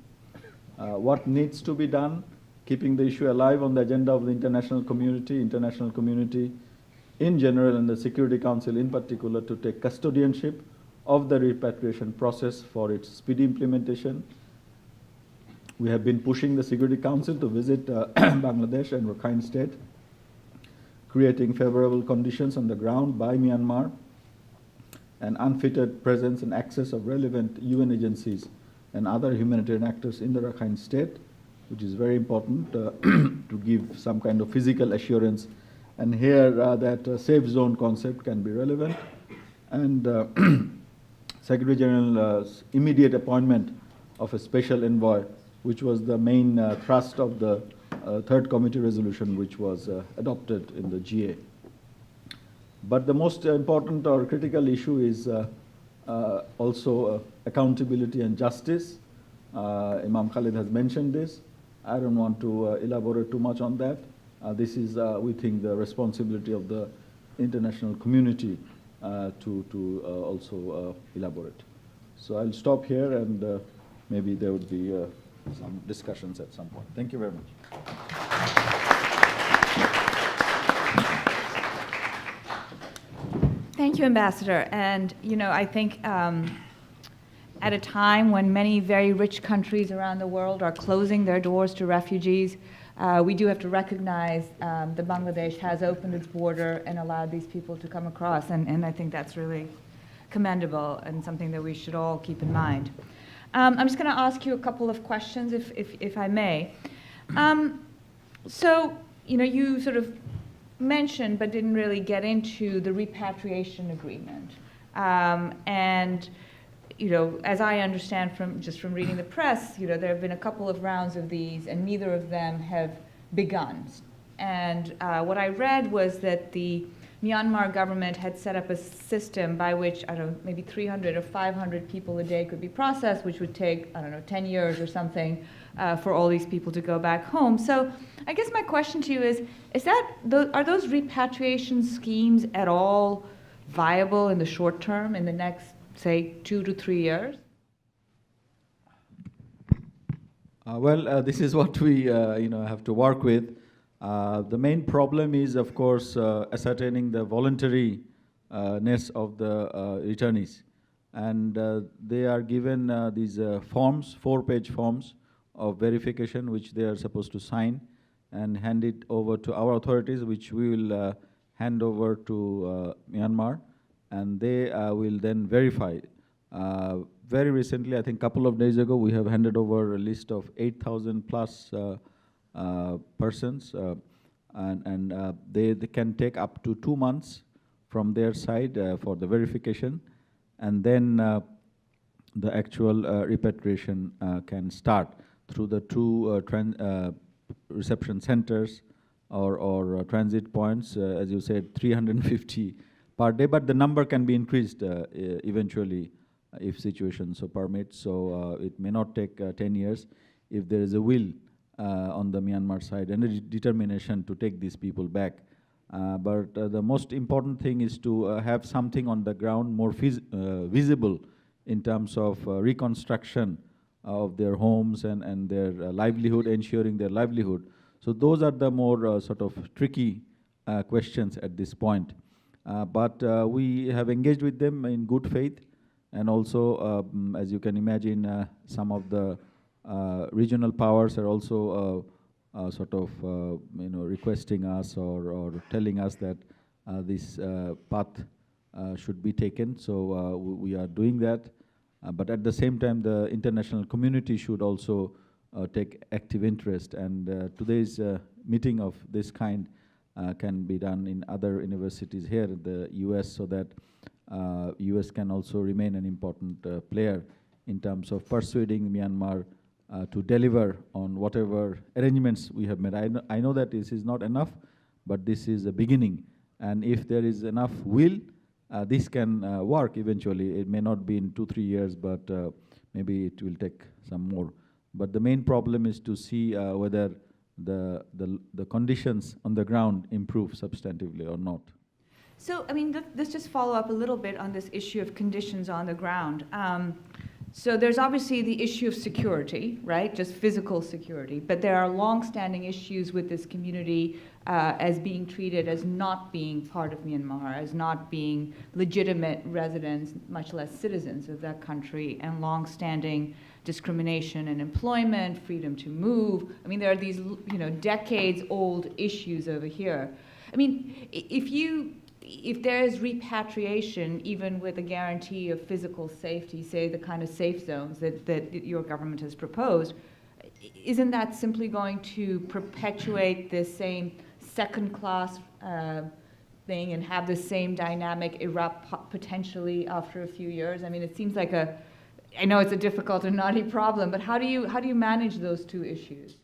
What needs to be done? Keeping the issue alive on the agenda of the international community in general, and the Security Council in particular, to take custodianship of the repatriation process for its speedy implementation. We have been pushing the Security Council to visit Bangladesh and Rakhine State, creating favorable conditions on the ground by Myanmar. and unfettered presence and access of relevant UN agencies and other humanitarian actors in the Rakhine State, which is very important to give some kind of physical assurance. And here that safe zone concept can be relevant. And Secretary General's immediate appointment of a special envoy, which was the main thrust of the third committee resolution, which was adopted in the GA. But the most important or critical issue is also accountability and justice. Imam Khalid has mentioned this. I don't want to elaborate too much on that. This is, we think, the responsibility of the international community to also elaborate. So I'll stop here, and maybe there would be some discussions at some point. Thank you very much. Thank you, Ambassador. And, you know, I think at a time when many very rich countries around the world are closing their doors to refugees, we do have to recognize that Bangladesh has opened its border and allowed these people to come across. And I think that's really commendable and something that we should all keep in mind. I'm just going to ask you a couple of questions, if I may. So, you know, you sort of mentioned but didn't really get into the repatriation agreement. And, you know, as I understand from reading the press, you know, there have been a couple of rounds of these, and neither of them have begun. And what I read was that the Myanmar government had set up a system by which, I don't know, maybe 300 or 500 people a day could be processed, which would take, I don't know, 10 years or something for all these people to go back home. So I guess my question to you is are those repatriation schemes at all viable in the short term, in the next, say, 2 to 3 years? This is what we have to work with. The main problem is, of course, ascertaining the voluntariness of the returnees. And they are given these forms, 4-page forms of verification, which they are supposed to sign and hand it over to our authorities, which we will hand over to Myanmar, and they will then verify. Very recently, I think a couple of days ago, we have handed over a list of 8,000 plus persons, and they can take up to 2 months from their side for the verification, and then the actual repatriation can start through the 2 reception centers or transit points, as you said, 350 per day, but the number can be increased eventually if situation so permits. So it may not take 10 years if there is a will on the Myanmar side and a determination to take these people back. But the most important thing is to have something on the ground more visible in terms of reconstruction of their homes and their livelihood, ensuring their livelihood. So those are the more sort of tricky questions at this point. But we have engaged with them in good faith, and also, as you can imagine, some of the regional powers are also sort of requesting us or telling us that this path should be taken. So we are doing that. But at the same time, the international community should also take active interest. And today's meeting of this kind can be done in other universities here in the US, so that US can also remain an important player in terms of persuading Myanmar to deliver on whatever arrangements we have made. I know that this is not enough, but this is a beginning. And if there is enough will, this can work eventually. It may not be in 2-3 years, but maybe it will take some more. But the main problem is to see whether the conditions on the ground improve substantively or not. So, I mean, let's just follow up a little bit on this issue of conditions on the ground. So there's obviously the issue of security, right? Just physical security. But there are long-standing issues with this community as being treated as not being part of Myanmar, as not being legitimate residents, much less citizens of that country, and long-standing discrimination in employment, freedom to move. I mean, there are these, decades-old issues over here. I mean, if if there is repatriation, even with a guarantee of physical safety, say the kind of safe zones that your government has proposed, isn't that simply going to perpetuate this same second-class thing and have the same dynamic erupt potentially after a few years? I mean, it seems like I know it's a difficult and knotty problem, but how do you manage those two issues?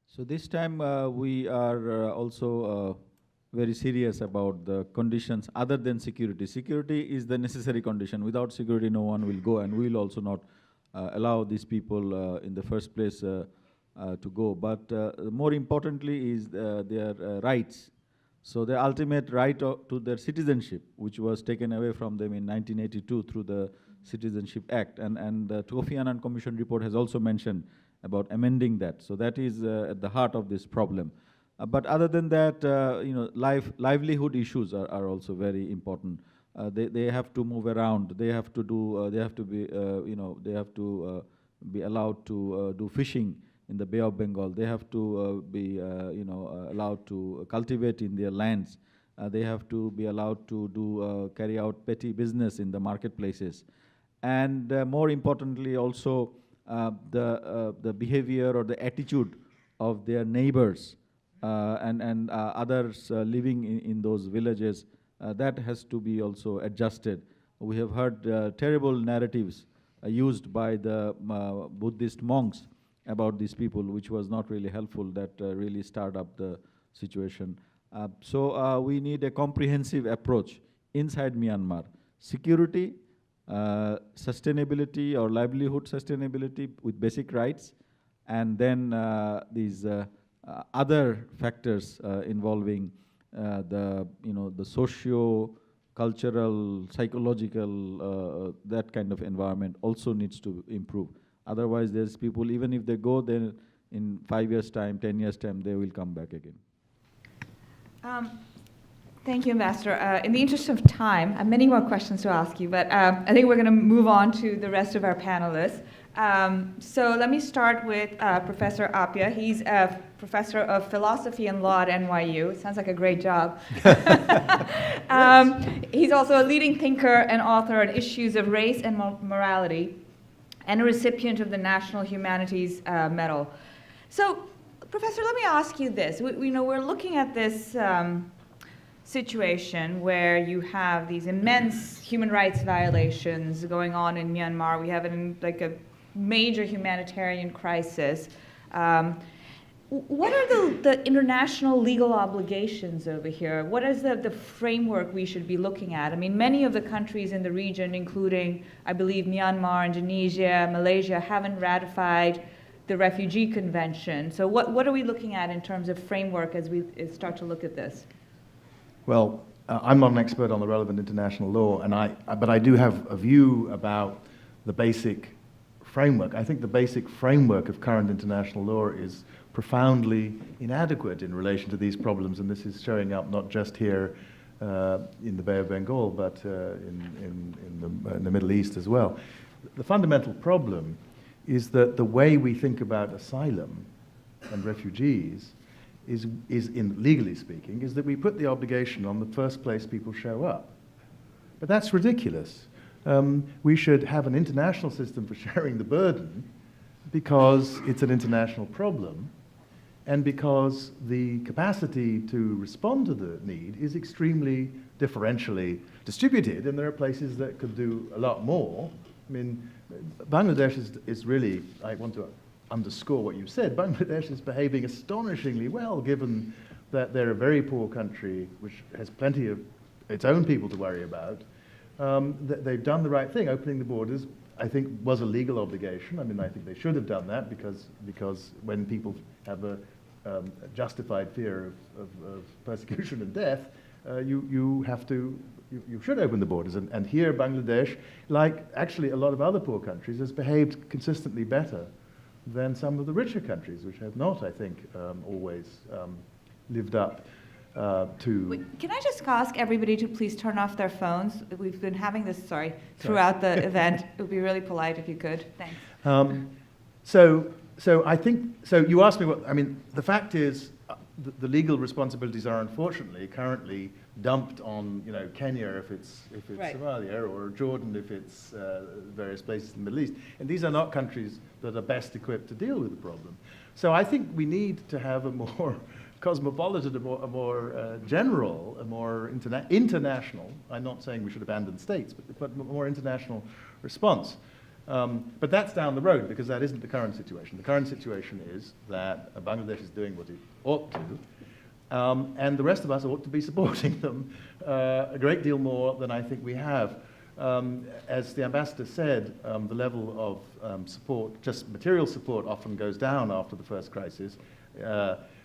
So this time we are also very serious about the conditions other than security. Security is the necessary condition. Without security, no one will go, and we will also not allow these people in the first place to go. But more importantly is their rights. So the ultimate right to their citizenship, which was taken away from them in 1982 through the Citizenship Act, and the Kofi Annan Commission report has also mentioned about amending that. So that is at the heart of this problem. But other than that, livelihood issues are also very important. They have to move around. They have to do. They have to be. They have to be allowed to do fishing in the Bay of Bengal. They have to be allowed to cultivate in their lands. They have to be allowed to do carry out petty business in the marketplaces, and more importantly also the behavior or the attitude of their neighbors and others living in those villages, that has to be also adjusted. We have heard terrible narratives used by the Buddhist monks about these people, which was not really helpful, that really stirred up the situation. So we need a comprehensive approach inside Myanmar. Security, sustainability or livelihood sustainability with basic rights, and then these other factors involving the socio-cultural, psychological, that kind of environment also needs to improve. Otherwise, there's people, even if they go, then in 5 years' time, 10 years' time, they will come back again. Thank you, Ambassador. In the interest of time, I have many more questions to ask you, but I think we're going to move on to the rest of our panelists. So let me start with Professor Appiah. He's a professor of philosophy and law at NYU. It sounds like a great job. He's also a leading thinker and author on issues of race and morality, and a recipient of the National Humanities Medal. So, Professor, let me ask you this. We're looking at this situation where you have these immense human rights violations going on in Myanmar. We have a major humanitarian crisis. What are the international legal obligations over here? What is the framework we should be looking at? I mean, many of the countries in the region, including, I believe, Myanmar, Indonesia, Malaysia, haven't ratified the Refugee Convention. So what are we looking at in terms of framework as we start to look at this? Well, I'm not an expert on the relevant international law, but I do have a view about the basic framework. I think the basic framework of current international law is profoundly inadequate in relation to these problems, and this is showing up not just here in the Bay of Bengal, but in the Middle East as well. The fundamental problem is that the way we think about asylum and refugees is in legally speaking, is that we put the obligation on the first place people show up. But that's ridiculous. We should have an international system for sharing the burden because it's an international problem and because the capacity to respond to the need is extremely differentially distributed, and there are places that could do a lot more. I mean, Bangladesh is really, I want to underscore what you said, Bangladesh is behaving astonishingly well, given that they're a very poor country which has plenty of its own people to worry about. They've done the right thing. Opening the borders, I think, was a legal obligation. I mean, I think they should have done that because when people have a justified fear of persecution and death, you should open the borders. And here, Bangladesh, like actually a lot of other poor countries, has behaved consistently better than some of the richer countries, which have not, I think, always lived up to... Can I just ask everybody to please turn off their phones? We've been having this, throughout the event. It would be really polite if you could. Thanks. So I think, so you asked me what, I mean, the fact is, the legal responsibilities are unfortunately currently dumped on, you know, Kenya if it's Right. Somalia, or Jordan if it's various places in the Middle East. And these are not countries that are best equipped to deal with the problem. So I think we need to have a more cosmopolitan, a more general, a more international, I'm not saying we should abandon states, but a more international response. But that's down the road, because that isn't the current situation. The current situation is that Bangladesh is doing what it ought to, and the rest of us ought to be supporting them a great deal more than I think we have. As the ambassador said, the level of support, just material support, often goes down after the first crisis.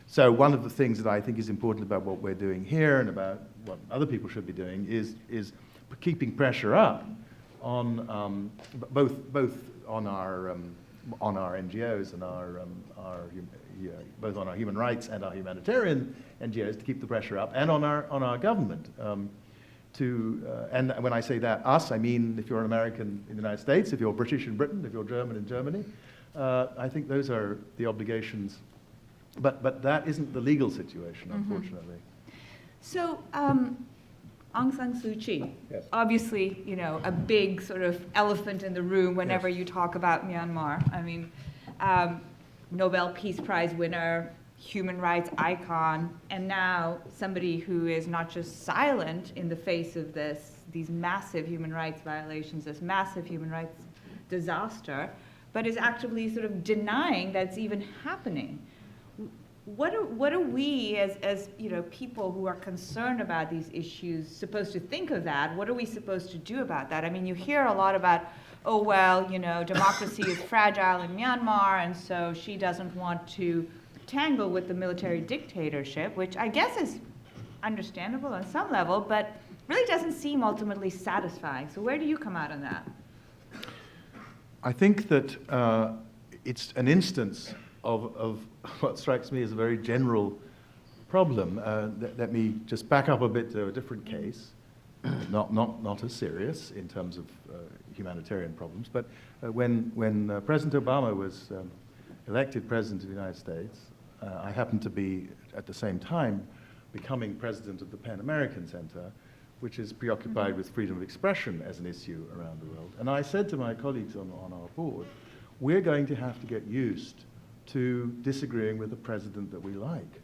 So one of the things that I think is important about what we're doing here and about what other people should be doing is keeping pressure up on both on our NGOs and both on our human rights and our humanitarian NGOs to keep the pressure up, and on our government. And when I say that, us, I mean if you're an American in the United States, if you're British in Britain, if you're German in Germany. I think those are the obligations. But that isn't the legal situation, unfortunately. So, Aung San Suu Kyi, Yes. obviously, you know, a big sort of elephant in the room whenever Yes. you talk about Myanmar. I mean, Nobel Peace Prize winner, human rights icon, and now somebody who is not just silent in the face of these massive human rights violations, this massive human rights disaster, but is actively sort of denying that it's even happening. What are we, as you know, people who are concerned about these issues, supposed to think of that? What are we supposed to do about that? I mean, you hear a lot about, oh, well, you know, democracy is fragile in Myanmar, and so she doesn't want to tangle with the military dictatorship, which I guess is understandable on some level, but really doesn't seem ultimately satisfying. So where do you come out on that? I think that it's an instance of what strikes me as a very general problem. Let me just back up a bit to a different case, not as serious in terms of humanitarian problems, but when President Obama was elected President of the United States, I happened to be, at the same time, becoming president of the Pan American Center, which is preoccupied with freedom of expression as an issue around the world. And I said to my colleagues on our board, we're going to have to get used to disagreeing with the president that we like.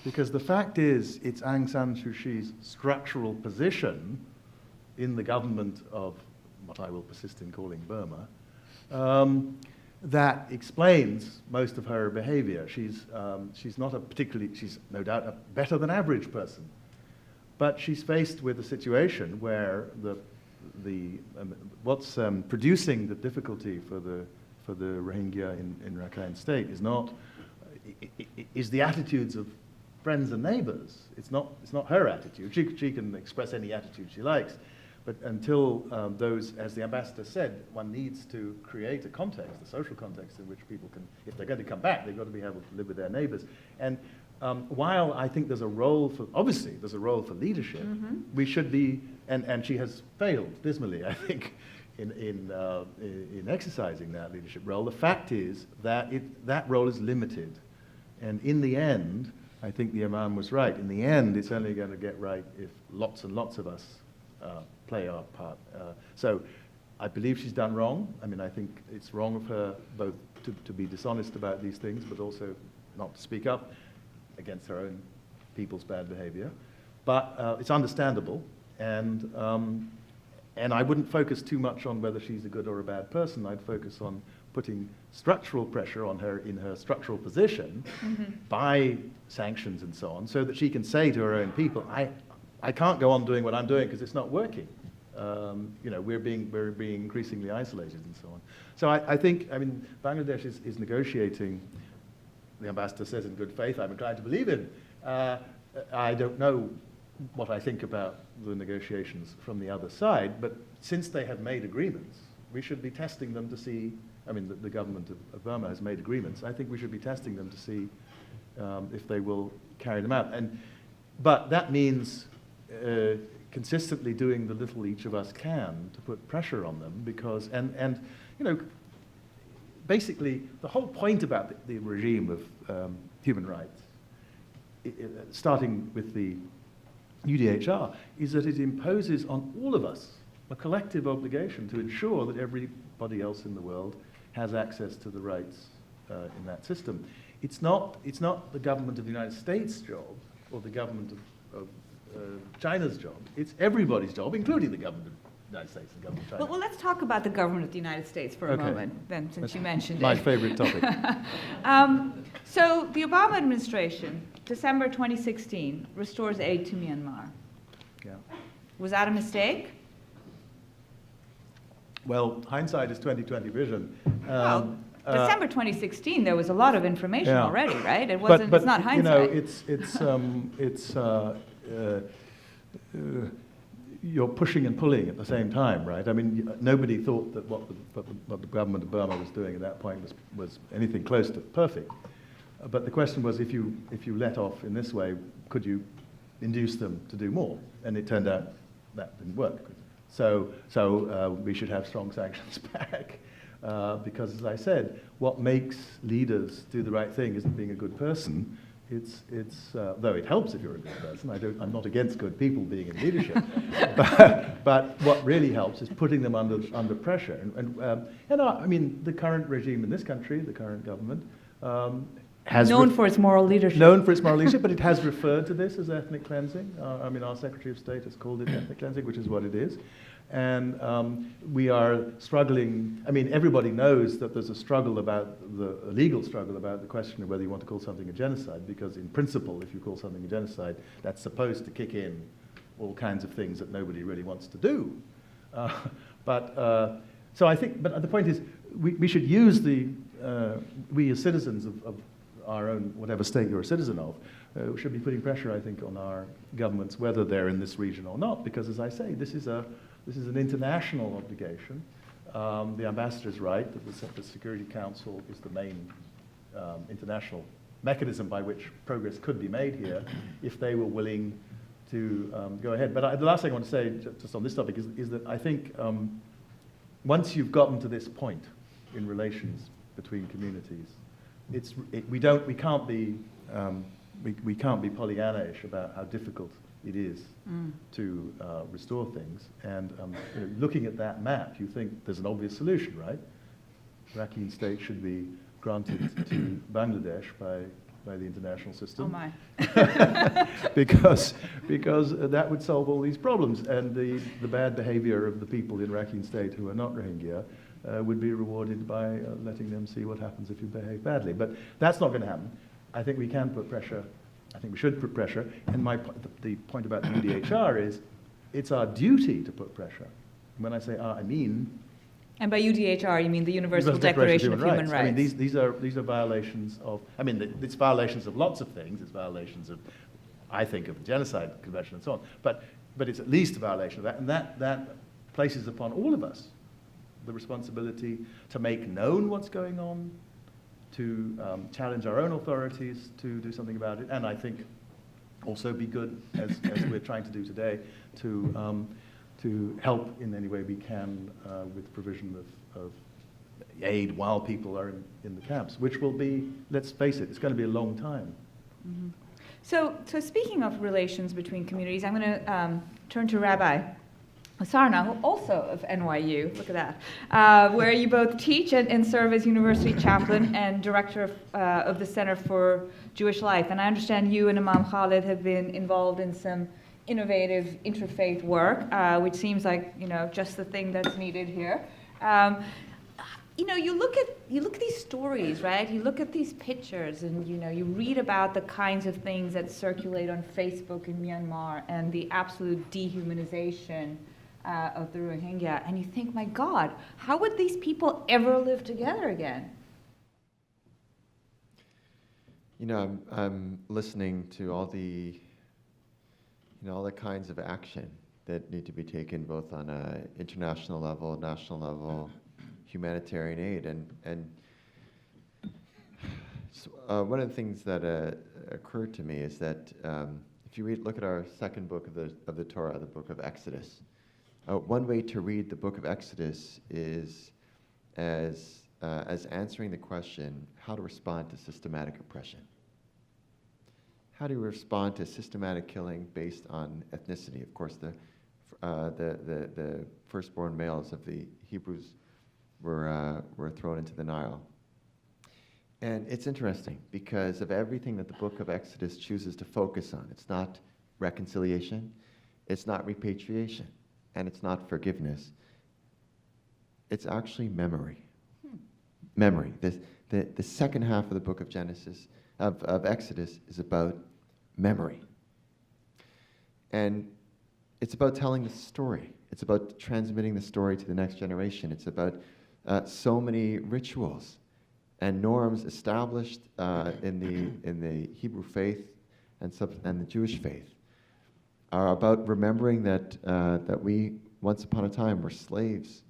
Because the fact is, it's Aung San Suu Kyi's structural position in the government of what I will persist in calling Burma, that explains most of her behavior. She's not she's no doubt a better than average person, but she's faced with a situation where what's producing the difficulty for the Rohingya in Rakhine State is the attitudes of friends and neighbors. It's not her attitude. She can express any attitude she likes, but until those, as the ambassador said, one needs to create a context, a social context in which people can, if they're going to come back, they've got to be able to live with their neighbors. And while I think there's a role for, obviously, there's a role for leadership, we should be, and she has failed dismally, I think, in exercising that leadership role. The fact is that that role is limited. And in the end, I think the Imam was right. In the end, it's only going to get right if lots and lots of us play our part. So I believe she's done wrong. I mean, I think it's wrong of her both to be dishonest about these things, but also not to speak up against her own people's bad behavior. But it's understandable, and I wouldn't focus too much on whether she's a good or a bad person. I'd focus on putting structural pressure on her in her structural position by sanctions and so on, so that she can say to her own people, I can't go on doing what I'm doing because it's not working. You know, we're being increasingly isolated and so on. So I think, I mean, Bangladesh is negotiating, the ambassador says in good faith, I'm inclined to believe him. I don't know what I think about the negotiations from the other side, but since they have made agreements, we should be testing them to see, I mean, the government of Burma has made agreements. I think we should be testing them to see if they will carry them out. But that means consistently doing the little each of us can to put pressure on them, because, and you know, basically the whole point about the regime of human rights starting with the UDHR, is that it imposes on all of us a collective obligation to ensure that everybody else in the world has access to the rights in that system. It's not the government of the United States' job or the government of China's job. It's everybody's job, including the government of the United States and the government of China. Well, let's talk about the government of the United States for a Okay. moment, then, since you mentioned My it. favorite topic. So the Obama administration, December 2016, restores aid to Myanmar. Yeah. Was that a mistake? Well, hindsight is 20/20 vision. Well, December 2016, there was a lot of information Yeah. already, right? It wasn't. It's not hindsight. You're pushing and pulling at the same time, right? I mean, nobody thought that what the government of Burma was doing at that point was anything close to perfect. But the question was, if you let off in this way, could you induce them to do more? And it turned out that didn't work. So we should have strong sanctions back. Because, as I said, what makes leaders do the right thing isn't being a good person. It's though it helps if you're a good person. I'm not against good people being in leadership, but what really helps is putting them under pressure. I mean, the current regime in this country, the current government, has known for its moral leadership. known for its moral leadership, but it has referred to this as ethnic cleansing. I mean, our Secretary of State has called it ethnic cleansing, which is what it is. And we are struggling. I mean, everybody knows that there's a struggle a legal struggle about the question of whether you want to call something a genocide, because in principle, if you call something a genocide, that's supposed to kick in all kinds of things that nobody really wants to do. So I think, but the point is, we should use we as citizens of our own, whatever state you're a citizen of, should be putting pressure, I think, on our governments, whether they're in this region or not, because, as I say, this is an international obligation. The ambassador is right that the Security Council is the main international mechanism by which progress could be made here if they were willing to go ahead. But the last thing I want to say, just on this topic, is that I think once you've gotten to this point in relations between communities, we can't be Pollyanna-ish about how difficult it is to restore things. And looking at that map, you think there's an obvious solution, right? Rakhine State should be granted to Bangladesh by the international system. Oh my. because that would solve all these problems, and the bad behavior of the people in Rakhine State who are not Rohingya would be rewarded by letting them see what happens if you behave badly. But that's not going to happen. I think we can put pressure. I think we should put pressure. And the point about the UDHR is it's our duty to put pressure. When I say I mean... And by UDHR, you mean the Universal Declaration of Human Rights. I mean, these are violations of... I mean, it's violations of lots of things. It's violations of, I think, of the Genocide Convention and so on. But it's at least a violation of that. And that places upon all of us the responsibility to make known what's going on, to challenge our own authorities to do something about it, and I think also be good, as we're trying to do today, to help in any way we can with provision of aid while people are in the camps, which will be, let's face it, it's going to be a long time. Mm-hmm. So speaking of relations between communities, I'm going to turn to Rabbi Sarna, who also of NYU, look at that, where you both teach and serve as university chaplain and director of the Center for Jewish Life. And I understand you and Imam Khalid have been involved in some innovative interfaith work, which seems like just the thing that's needed here. You look at these stories, right? You look at these pictures, and you read about the kinds of things that circulate on Facebook in Myanmar and the absolute dehumanization of the Rohingya, and you think, my God, how would these people ever live together again? I'm listening to all the kinds of action that need to be taken, both on an international level, national level, humanitarian aid, and one of the things that occurred to me is that if you look at our second book of the Torah, the book of Exodus. One way to read the book of Exodus is as answering the question, how to respond to systematic oppression. how do we respond to systematic killing based on ethnicity? Of course, the firstborn males of the Hebrews were thrown into the Nile. And it's interesting because of everything that the book of Exodus chooses to focus on. It's not reconciliation, it's not repatriation, and it's not forgiveness. It's actually memory. Memory. The second half of the book of Exodus is about memory. And it's about telling the story. It's about transmitting the story to the next generation. It's about so many rituals and norms established in the Hebrew faith and the Jewish faith are about remembering that we once upon a time were slaves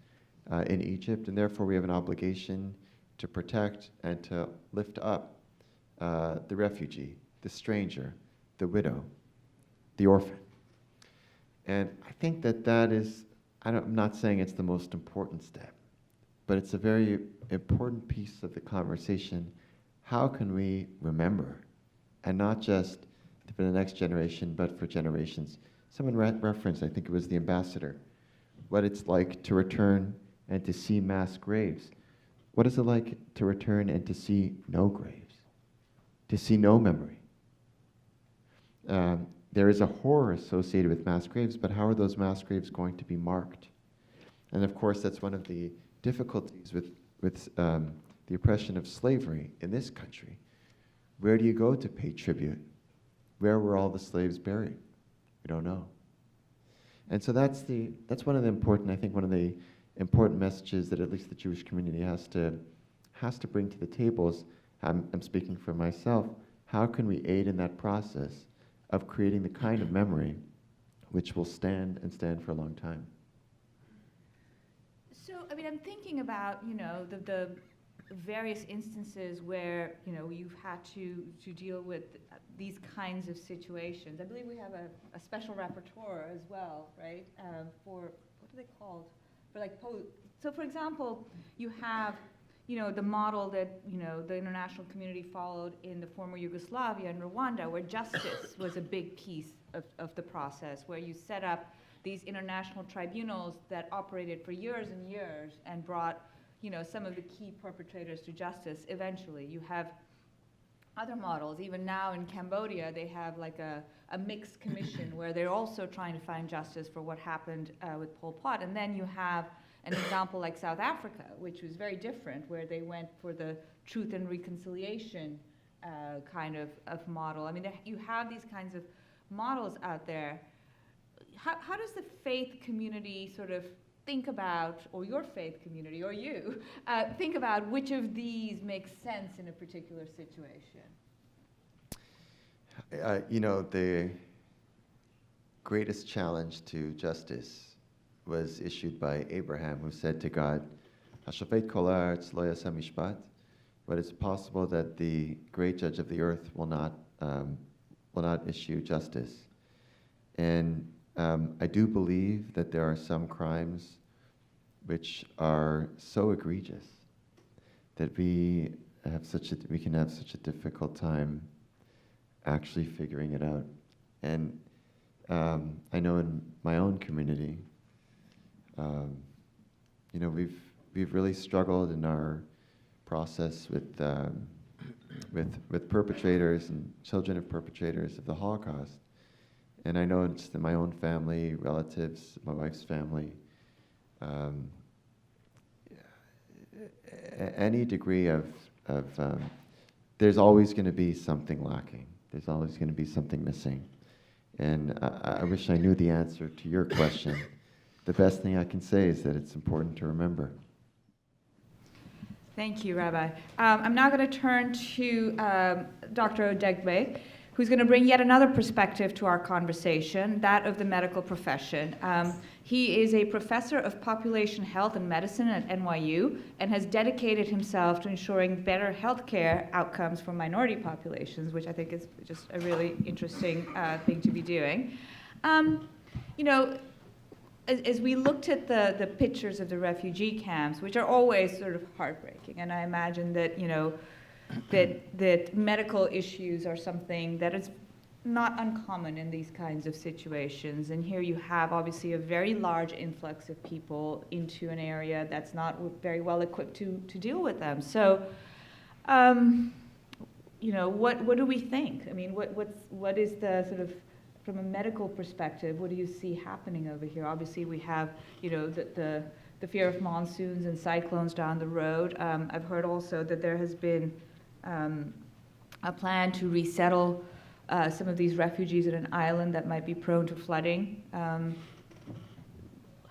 in Egypt, and therefore we have an obligation to protect and to lift up the refugee, the stranger, the widow, the orphan. And I think that is, I'm not saying it's the most important step, but it's a very important piece of the conversation. How can we remember, and not just for the next generation, but for generations? Someone referenced, I think it was the ambassador, what it's like to return and to see mass graves. What is it like to return and to see no graves, to see no memory? There is a horror associated with mass graves, but how are those mass graves going to be marked? And of course, that's one of the difficulties with the oppression of slavery in this country. Where do you go to pay tribute? Where were all the slaves buried? We don't know. And so that's one of the important messages that at least the Jewish community has to bring to the tables. I'm speaking for myself. How can we aid in that process of creating the kind of memory which will stand for a long time? So, I mean, I'm thinking about, the various instances where, you've had to deal with these kinds of situations. I believe we have a special rapporteur as well, right? For, what are they called? So for example, you have, the model that, the international community followed in the former Yugoslavia and Rwanda, where justice was a big piece of the process, where you set up these international tribunals that operated for years and years and brought, some of the key perpetrators to justice eventually. You have other models. Even now in Cambodia, they have like a mixed commission where they're also trying to find justice for what happened with Pol Pot. And then you have an example like South Africa, which was very different, where they went for the truth and reconciliation kind of model. I mean, you have these kinds of models out there. How does the faith community sort of think about, or your faith community, or you, think about which of these makes sense in a particular situation? The greatest challenge to justice was issued by Abraham, who said to God, "Hashafet kol haaretz lo yaseh mishpat," but it's possible that the great judge of the earth will not issue justice. And I do believe that there are some crimes which are so egregious that we can have such a difficult time actually figuring it out. And I know in my own community, we've really struggled in our process with perpetrators and children of perpetrators of the Holocaust. And I know it's in my own family, relatives, my wife's family, any degree of there's always going to be something lacking. There's always going to be something missing. And I wish I knew the answer to your question. The best thing I can say is that it's important to remember. Thank you, Rabbi. I'm now going to turn to Dr. Ogedegbe, who's going to bring yet another perspective to our conversation, that of the medical profession. He is a professor of population health and medicine at NYU and has dedicated himself to ensuring better healthcare outcomes for minority populations, which I think is just a really interesting thing to be doing. As we looked at the pictures of the refugee camps, which are always sort of heartbreaking, and I imagine that, that medical issues are something that is not uncommon in these kinds of situations. And here you have obviously a very large influx of people into an area that's not very well equipped to deal with them. So, you know, what do we think? I mean, what is the sort of, from a medical perspective, what do you see happening over here? Obviously, we have, you know, the fear of monsoons and cyclones down the road. I've heard also that there has been a plan to resettle some of these refugees at an island that might be prone to flooding.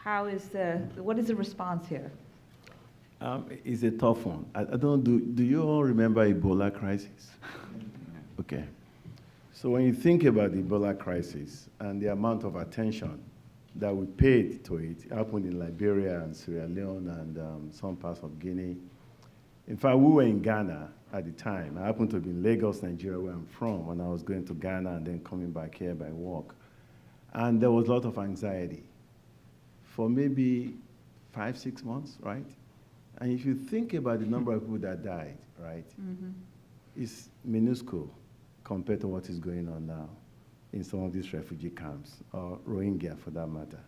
What is the response here? It's a tough one. I don't do you all remember Ebola crisis? Okay. So when you think about the Ebola crisis and the amount of attention that we paid to it, it happened in Liberia and Sierra Leone and some parts of Guinea. In fact, we were in Ghana at the time. I happened to be in Lagos, Nigeria, where I'm from, when I was going to Ghana and then coming back here by walk. And there was a lot of anxiety for maybe 5-6 months, right? And if you think about the number of people that died, right, it's minuscule compared to what is going on now in some of these refugee camps, or Rohingya for that matter.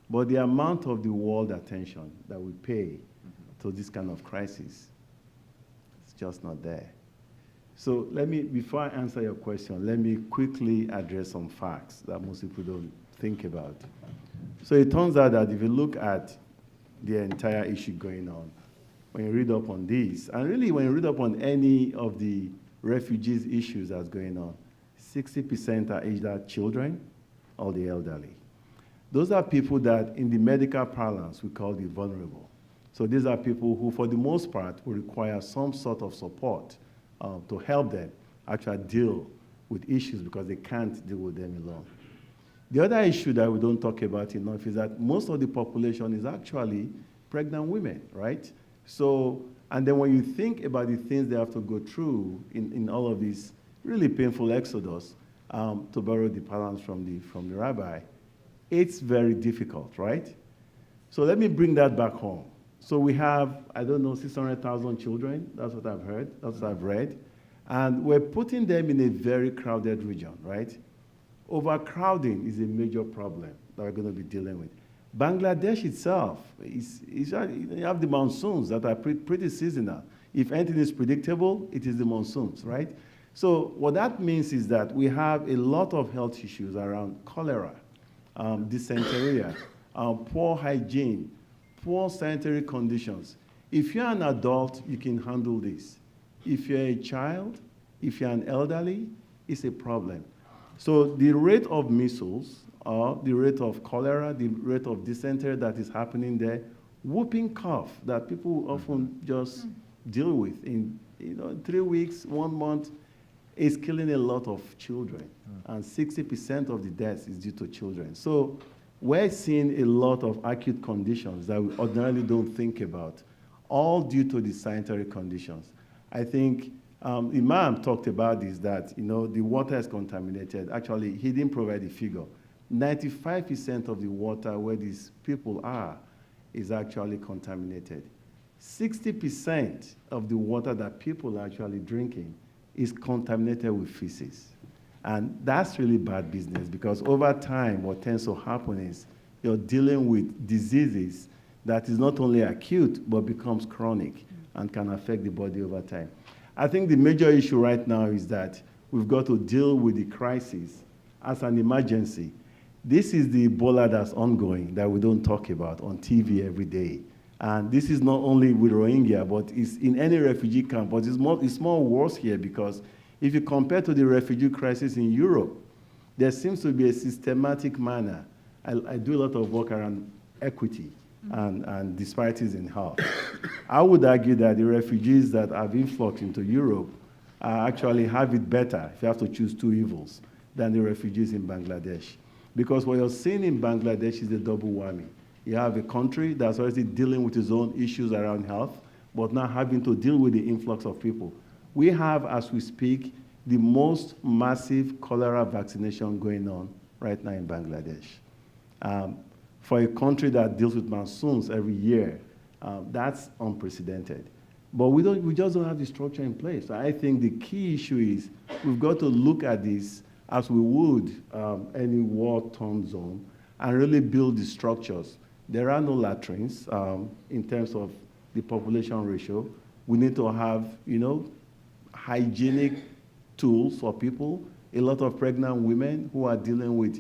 But the amount of the world attention that we pay to this kind of crisis, it's just not there. So let me, before I answer your question, let me quickly address some facts that most people don't think about. So it turns out that if you look at the entire issue going on, when you read up on this, and really when you read up on any of the refugees issues that's going on, 60% are either children or the elderly. Those are people that in the medical parlance we call the vulnerable. So these are people who for the most part will require some sort of support to help them actually deal with issues because they can't deal with them alone. The other issue that we don't talk about enough is that most of the population is actually pregnant women, right? So, and then when you think about the things they have to go through in all of this really painful exodus, to borrow the parlance from the rabbi, it's very difficult, right? So let me bring that back home. So we have, I don't know, 600,000 children. That's what I've heard. That's what I've read. And we're putting them in a very crowded region, right? Overcrowding is a major problem that we're going to be dealing with. Bangladesh itself, you have the monsoons that are pretty seasonal. If anything is predictable, it is the monsoons, right? So what that means is that we have a lot of health issues around cholera, dysentery, poor hygiene, poor sanitary conditions. If you're an adult, you can handle this. If you're a child, if you're an elderly, it's a problem. So the rate of measles, the rate of cholera, the rate of dysentery that is happening there, whooping cough that people often just deal with in 3 weeks, 1 month, is killing a lot of children. And 60% of the deaths is due to children. So we're seeing a lot of acute conditions that we ordinarily don't think about, all due to the sanitary conditions. I think Imam talked about this, that the water is contaminated. Actually, he didn't provide the figure. 95% of the water where these people are is actually contaminated. 60% of the water that people are actually drinking is contaminated with feces. And that's really bad business because over time, what tends to happen is you're dealing with diseases that is not only acute, but becomes chronic and can affect the body over time. I think the major issue right now is that we've got to deal with the crisis as an emergency. This is the Ebola that's ongoing that we don't talk about on TV every day. And this is not only with Rohingya, but it's in any refugee camp. But it's more worse here because if you compare to the refugee crisis in Europe, there seems to be a systematic manner. I do a lot of work around equity and disparities in health. I would argue that the refugees that have influxed into Europe actually have it better, if you have to choose two evils, than the refugees in Bangladesh. Because what you're seeing in Bangladesh is a double whammy. You have a country that's already dealing with its own issues around health, but now having to deal with the influx of people. We have, as we speak, the most massive cholera vaccination going on right now in Bangladesh. For a country that deals with monsoons every year, that's unprecedented. But we just don't have the structure in place. So I think the key issue is we've got to look at this as we would any war-torn zone, and really build the structures. There are no latrines in terms of the population ratio. We need to have, hygienic tools for people. A lot of pregnant women who are dealing with,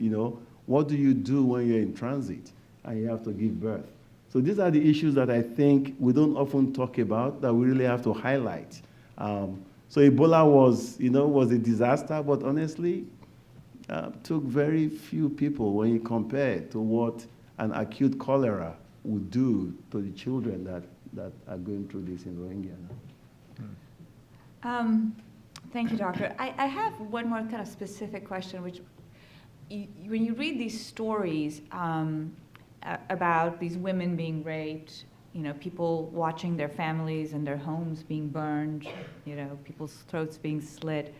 what do you do when you're in transit and you have to give birth? So these are the issues that I think we don't often talk about that we really have to highlight. So Ebola was a disaster, but honestly, took very few people when you compare to what an acute cholera would do to the children that are going through this in Rohingya now. Thank you, Doctor. I have one more kind of specific question, which when you read these stories about these women being raped, people watching their families and their homes being burned, people's throats being slit,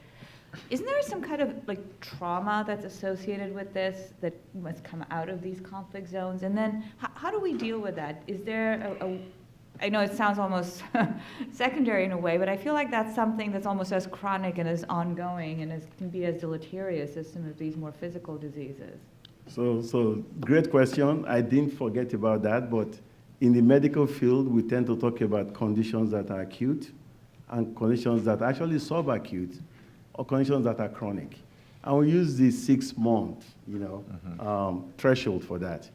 isn't there some kind of trauma that's associated with this that must come out of these conflict zones? And then how do we deal with that? Is there I know it sounds almost secondary in a way, but I feel like that's something that's almost as chronic and as ongoing and can be as deleterious as some of these more physical diseases. So great question. I didn't forget about that, but in the medical field, we tend to talk about conditions that are acute and conditions that are actually subacute or conditions that are chronic. And we use the 6-month, threshold for that.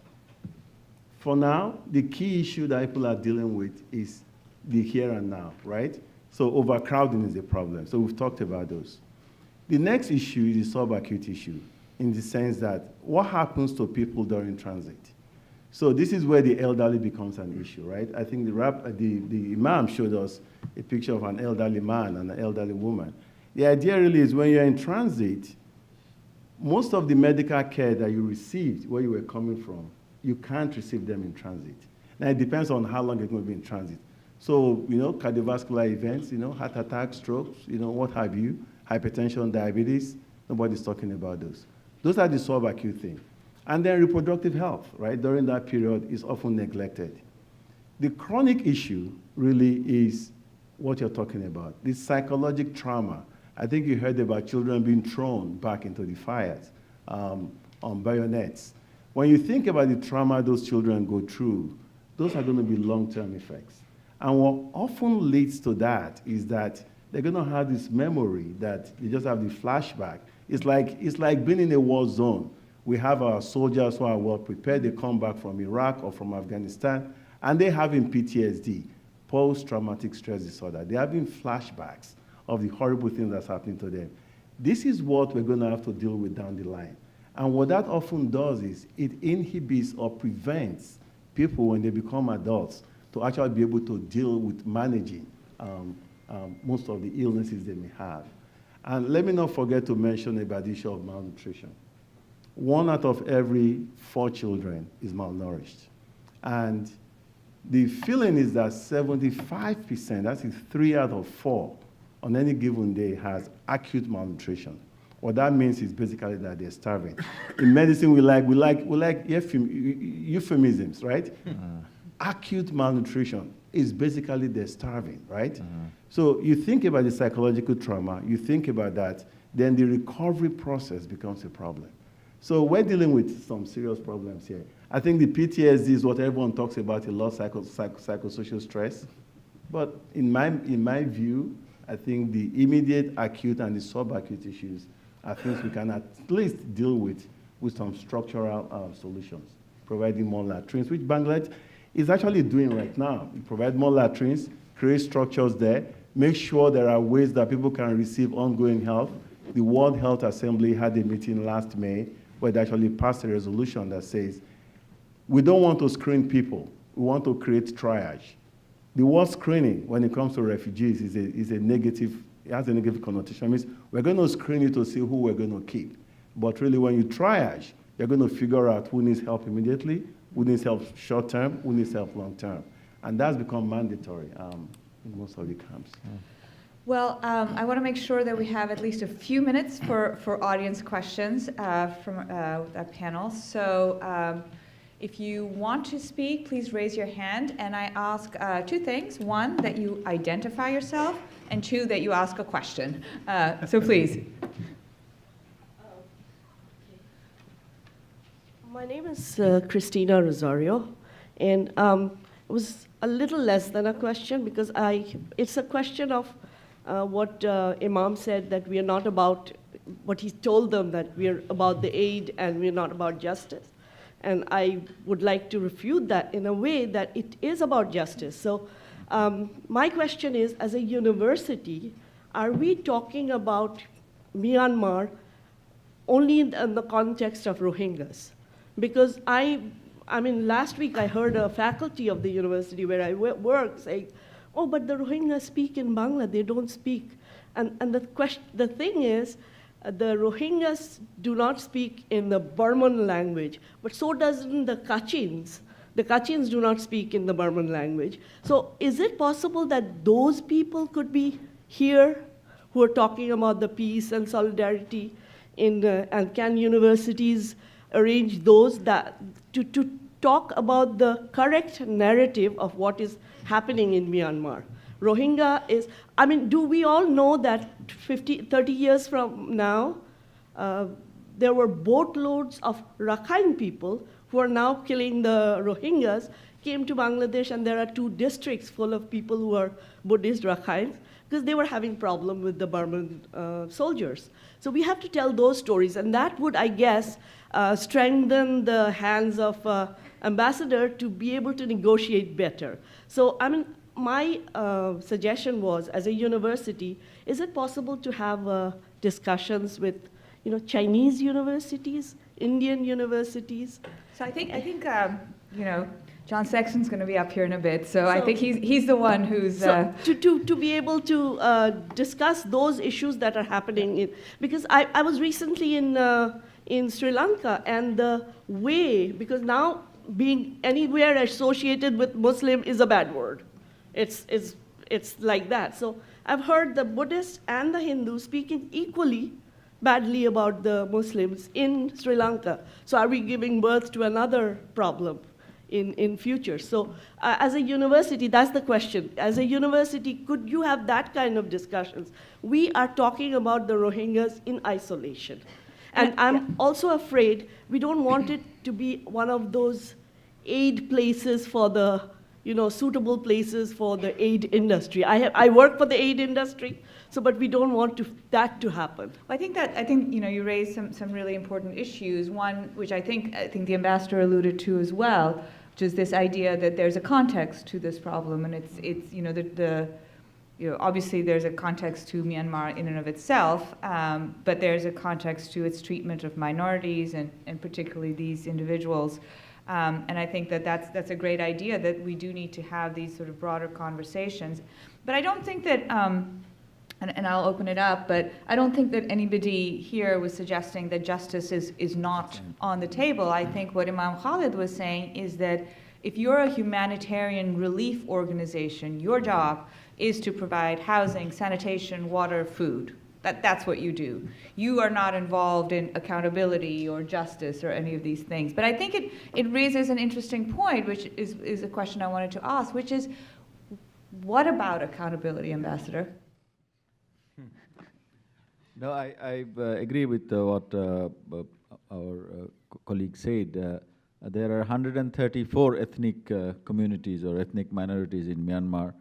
For now, the key issue that people are dealing with is the here and now, right? So overcrowding is a problem. So we've talked about those. The next issue is the subacute issue, in the sense that what happens to people during transit? So this is where the elderly becomes an issue, right? I think the Imam showed us a picture of an elderly man and an elderly woman. The idea really is when you're in transit, most of the medical care that you received where you were coming from, you can't receive them in transit. Now, it depends on how long you're going to be in transit. So, cardiovascular events, heart attacks, strokes, what have you, hypertension, diabetes, nobody's talking about those. Those are the subacute things. And then reproductive health, right, during that period is often neglected. The chronic issue really is what you're talking about, the psychological trauma. I think you heard about children being thrown back into the fires on bayonets. When you think about the trauma those children go through, those are going to be long-term effects. And what often leads to that is that they're going to have this memory that they just have the flashback. It's like being in a war zone. We have our soldiers who are well prepared. They come back from Iraq or from Afghanistan, and they're having PTSD, post-traumatic stress disorder. They're having flashbacks of the horrible things that's happening to them. This is what we're going to have to deal with down the line. And what that often does is it inhibits or prevents people when they become adults to actually be able to deal with managing most of the illnesses they may have. And let me not forget to mention about the issue of malnutrition. 1 out of every 4 children is malnourished. And the feeling is that 75%, that's 3 out of 4, on any given day has acute malnutrition. What that means is basically that they're starving. In medicine, we like euphemisms, right? Acute malnutrition is basically they're starving, right? So you think about the psychological trauma, you think about that, then the recovery process becomes a problem. So we're dealing with some serious problems here. I think the PTSD is what everyone talks about a lot, psychosocial stress. But in my view, I think the immediate acute and the subacute issues are things we can at least deal with some structural solutions, providing more latrines, which Bangladesh is actually doing right now. We provide more latrines, create structures there, make sure there are ways that people can receive ongoing health. The World Health Assembly had a meeting last May where they actually passed a resolution that says, we don't want to screen people, we want to create triage. The word screening, when it comes to refugees, is a negative. It has a negative connotation. It means we're going to screen you to see who we're going to keep. But really, when you triage, you're going to figure out who needs help immediately, who needs help short term, who needs help long term. And that's become mandatory in most of the camps. Well, I want to make sure that we have at least a few minutes for audience questions from that panel. So if you want to speak, please raise your hand. And I ask 2 things. 1, that you identify yourself, and 2, that you ask a question. So please. My name is Christina Rosario, and it was a little less than a question because it's a question of what Imam said, that we are not about, what he told them, that we are about the aid and we are not about justice. And I would like to refute that in a way that it is about justice. So my question is, as a university, are we talking about Myanmar only in the context of Rohingyas? Because I mean, last week I heard a faculty of the university where I work say, oh, but the Rohingyas speak in Bangla, they don't speak. And the thing is, the Rohingyas do not speak in the Burman language, but so doesn't the Kachins. The Kachins do not speak in the Burman language. So is it possible that those people could be here who are talking about the peace and solidarity and can universities arrange those to talk about the correct narrative of what is happening in Myanmar? Rohingya is, I mean, do we all know that 30 years from now, there were boatloads of Rakhine people who are now killing the Rohingyas, came to Bangladesh, and there are 2 districts full of people who are Buddhist Rakhines, because they were having problem with the Burman soldiers. So we have to tell those stories, and that would, I guess, strengthen the hands of ambassador to be able to negotiate better. So, I mean, my suggestion was, as a university, is it possible to have discussions with, Chinese universities, Indian universities? So I think John Sexton's going to be up here in a bit, so I think he's the one who's... So to be able to discuss those issues that are happening, because I was recently in Sri Lanka, and the way, because now being anywhere associated with Muslim is a bad word. It's like that. So I've heard the Buddhists and the Hindus speaking equally badly about the Muslims in Sri Lanka. So are we giving birth to another problem in future? So as a university, that's the question. As a university, could you have that kind of discussions? We are talking about the Rohingyas in isolation. And I'm also afraid we don't want it to be one of those aid places for the, suitable places for the aid industry. I work for the aid industry, but we don't want that to happen. I think you raised some really important issues. One, which I think the ambassador alluded to as well, which is this idea that there's a context to this problem, and it's obviously there's a context to Myanmar in and of itself, but there's a context to its treatment of minorities and particularly these individuals. And I think that's a great idea, that we do need to have these sort of broader conversations. But I don't think that, and I'll open it up, but I don't think that anybody here was suggesting that justice is not on the table. I think what Imam Khalid was saying is that if you're a humanitarian relief organization, your job is to provide housing, sanitation, water, food. That's what you do. You are not involved in accountability or justice or any of these things. But I think it raises an interesting point, which is a question I wanted to ask, which is, what about accountability, Ambassador? No, I agree with what our colleague said. There are 134 ethnic communities or ethnic minorities in Myanmar,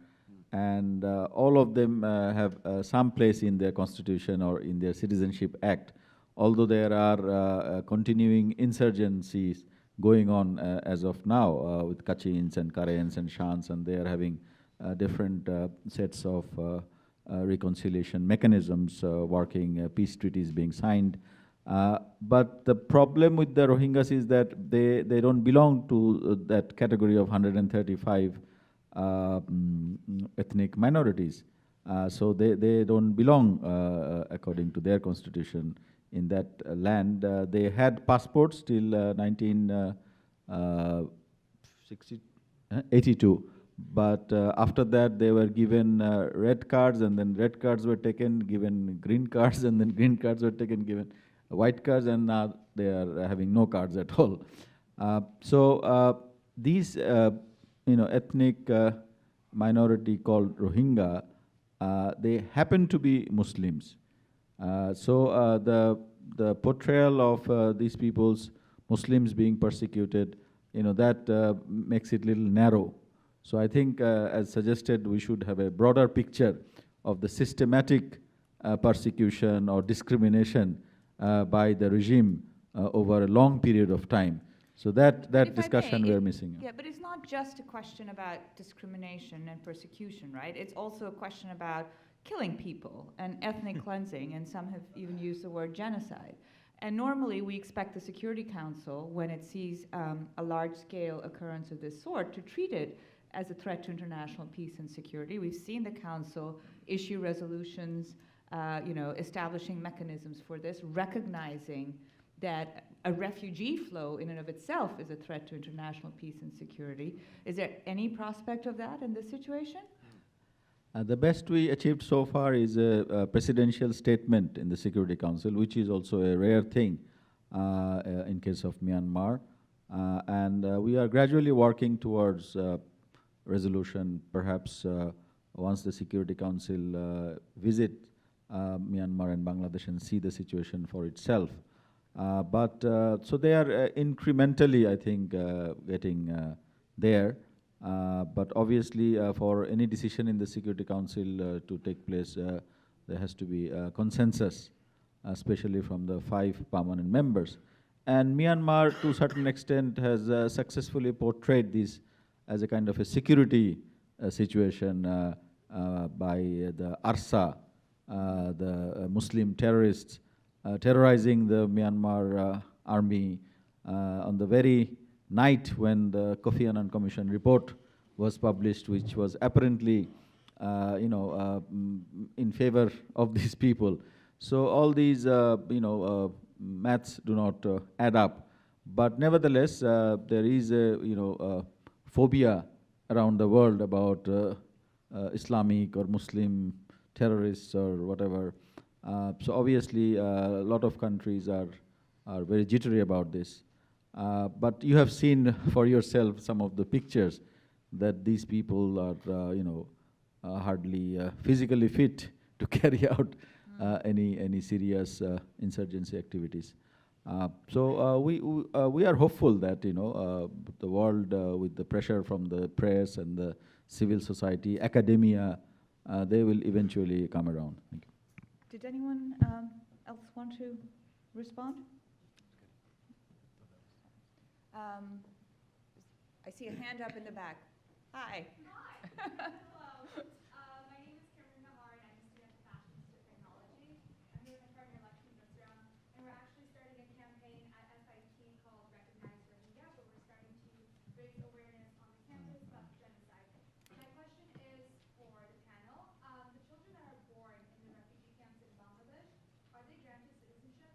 and all of them have some place in their constitution or in their Citizenship Act, although there are continuing insurgencies going on as of now with Kachins and Karens and Shans, and they are having different sets of reconciliation mechanisms working, peace treaties being signed. But the problem with the Rohingyas is that they don't belong to that category of 135 ethnic minorities. So they don't belong, according to their constitution, in that land. They had passports till 1982, but after that they were given red cards, and then red cards were taken, given green cards, and then green cards were taken, given white cards, and now they are having no cards at all. So these ethnic minority called Rohingya, they happen to be Muslims. So the portrayal of these people's Muslims being persecuted, that makes it a little narrow. So I think, as suggested, we should have a broader picture of the systematic persecution or discrimination by the regime over a long period of time. So that If I discussion may, we are missing. Yeah, but it's not just a question about discrimination and persecution, right? It's also a question about killing people and ethnic cleansing, and some have even used the word genocide. And normally we expect the Security Council, when it sees a large-scale occurrence of this sort, to treat it as a threat to international peace and security. We've seen the Council issue resolutions, establishing mechanisms for this, recognizing that a refugee flow in and of itself is a threat to international peace and security. Is there any prospect of that in this situation? The best we achieved so far is a presidential statement in the Security Council, which is also a rare thing in case of Myanmar. And we are gradually working towards resolution, perhaps once the Security Council visit Myanmar and Bangladesh and see the situation for itself. So they are incrementally, I think, getting there. But obviously, for any decision in the Security Council to take place, there has to be a consensus, especially from the 5 permanent members. And Myanmar, to a certain extent, has successfully portrayed this as a kind of a security situation by the ARSA, the Muslim terrorists, terrorizing the Myanmar army on the very night when the Kofi Annan Commission report was published, which was apparently, in favor of these people. So all these, maths do not add up. But nevertheless, there is a, phobia around the world about Islamic or Muslim terrorists or whatever. So obviously, a lot of countries are very jittery about this. But you have seen for yourself some of the pictures that these people are, hardly physically fit to carry out any serious insurgency activities. So we are hopeful that the world, with the pressure from the press and the civil society, academia, they will eventually come around. Thank you. Did anyone else want to respond? I see a hand up in the back. Hi. Hello. My name is Cameron Nahar, and I'm a student at Fashion Technology. I'm doing a partner election this round, and we're actually starting a campaign at SIT called Recognize Rohingya, where we're starting to raise awareness on the campus about genocide. My question is for the panel. The children that are born in the refugee camps in Bangladesh, are they granted citizenship?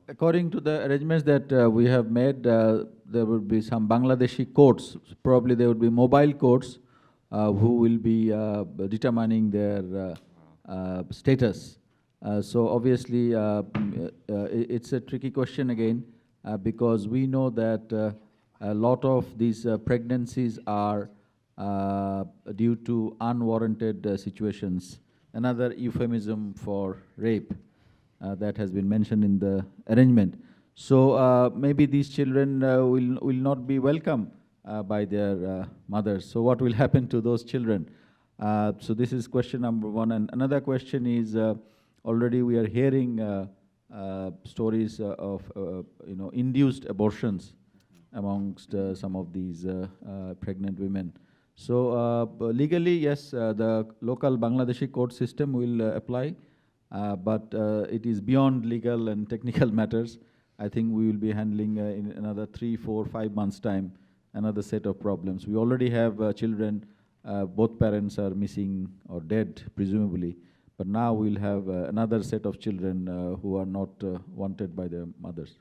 According to the arrangements that we have made, there would be some Bangladeshi courts. Probably there would be mobile courts who will be determining their status. So obviously, it's a tricky question again, because we know that a lot of these pregnancies are due to unwarranted situations. Another euphemism for rape. That has been mentioned in the arrangement. So maybe these children will not be welcome by their mothers. So what will happen to those children? So this is question number one. And another question is, already we are hearing stories of induced abortions amongst some of these pregnant women. So legally, yes, the local Bangladeshi court system will apply. But it is beyond legal and technical matters. I think we will be handling in another 3, 4, 5 months' time another set of problems. We already have children, both parents are missing or dead, presumably. But now we'll have another set of children who are not wanted by their mothers.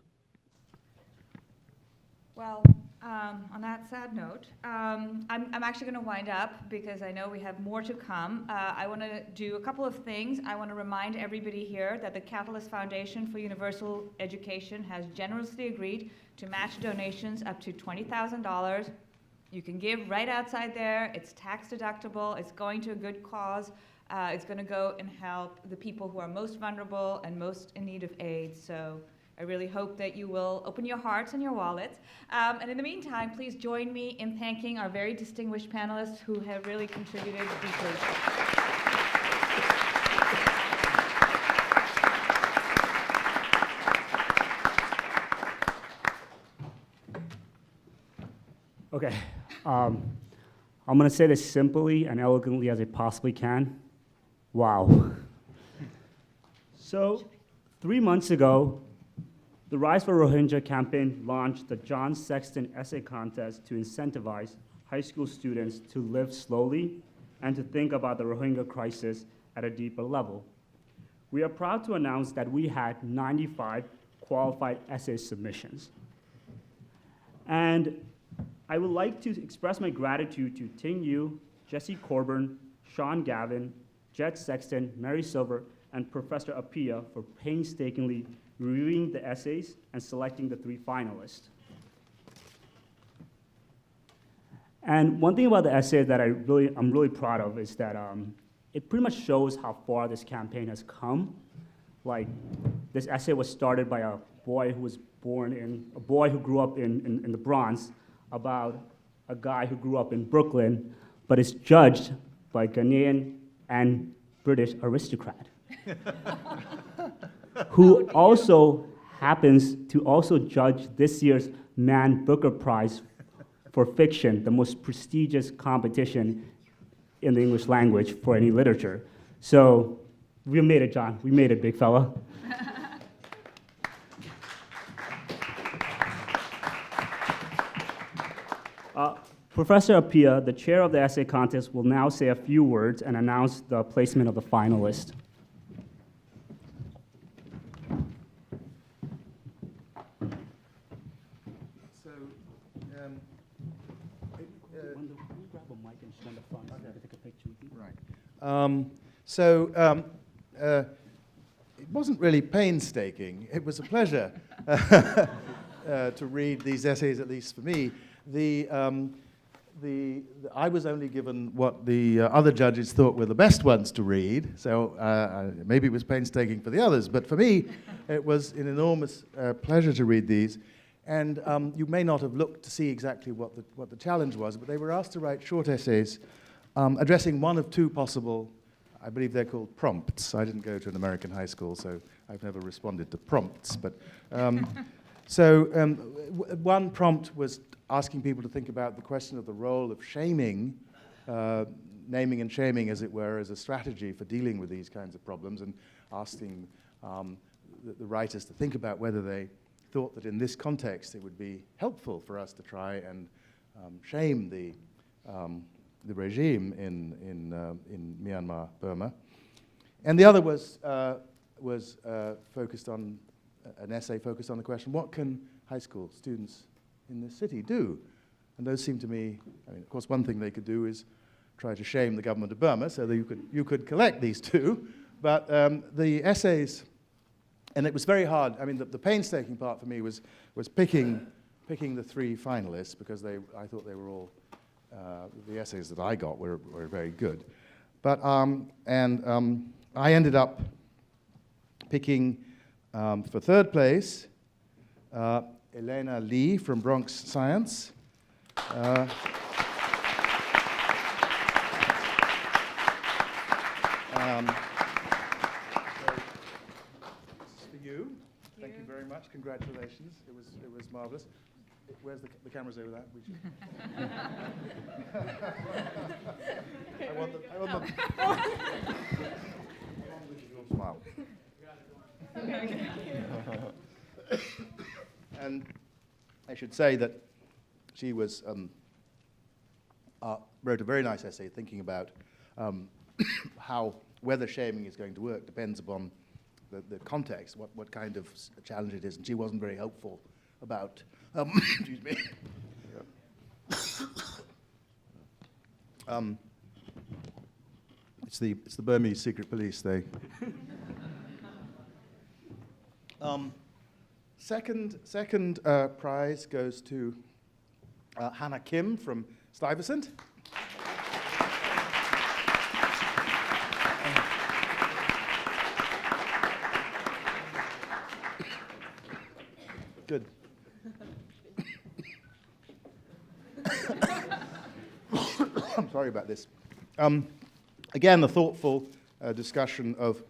Well, on that sad note, I'm actually going to wind up because I know we have more to come. I want to do a couple of things. I want to remind everybody here that the Catalyst Foundation for Universal Education has generously agreed to match donations up to $20,000. You can give right outside there. It's tax deductible. It's going to a good cause. It's going to go and help the people who are most vulnerable and most in need of aid. So I really hope that you will open your hearts and your wallets. And in the meantime, please join me in thanking our very distinguished panelists who have really contributed deeply. Okay, I'm gonna say this simply and elegantly as I possibly can. Wow. So, 3 months ago, the Rise for Rohingya campaign launched the John Sexton essay contest to incentivize high school students to live slowly and to think about the Rohingya crisis at a deeper level. We are proud to announce that we had 95 qualified essay submissions. And I would like to express my gratitude to Ting Yu, Jesse Coburn, Sean Gavin, Jet Sexton, Mary Silver, and Professor Appiah for painstakingly reviewing the essays and selecting the 3 finalists. And one thing about the essay that I'm really proud of is that it pretty much shows how far this campaign has come. Like, this essay was started by a boy who grew up in the Bronx, about a guy who grew up in Brooklyn, but is judged by Ghanaian and British aristocrat, who also happens to also judge this year's Man Booker Prize for fiction, the most prestigious competition in the English language for any literature. So we made it, John. We made it, big fella. Professor Appiah, the chair of the essay contest, will now say a few words and announce the placement of the finalists. So, it wasn't really painstaking. It was a pleasure to read these essays, at least for me. I was only given what the other judges thought were the best ones to read, so maybe it was painstaking for the others, but for me, it was an enormous pleasure to read these. And you may not have looked to see exactly what the challenge was, but they were asked to write short essays addressing one of 2 possible, I believe they're called prompts. I didn't go to an American high school, so I've never responded to prompts, but one prompt was asking people to think about the question of the role of shaming, naming and shaming, as it were, as a strategy for dealing with these kinds of problems, and asking the writers to think about whether they thought that in this context it would be helpful for us to try and shame the regime in Myanmar, Burma. And the other was focused on an essay focused on the question, what can high school students in this city do? And those seem to me, I mean, of course, one thing they could do is try to shame the government of Burma, so that you could collect these 2. But the essays, and it was very hard. I mean, the painstaking part for me was picking the 3 finalists, because I thought they were all, the essays that I got were very good. But, I ended up picking, for 3rd place, Elena Lee from Bronx Science. This is for you. Thank you very much. Congratulations. It was marvelous. Where's the cameras over that? I want the smile. And I should say that she was wrote a very nice essay thinking about how whether shaming is going to work depends upon the context, what kind of challenge it is, and she wasn't very helpful about. Excuse me. It's the Burmese secret police. They. Second prize goes to Hannah Kim from Stuyvesant. Good. I'm sorry about this. Again, a thoughtful discussion of,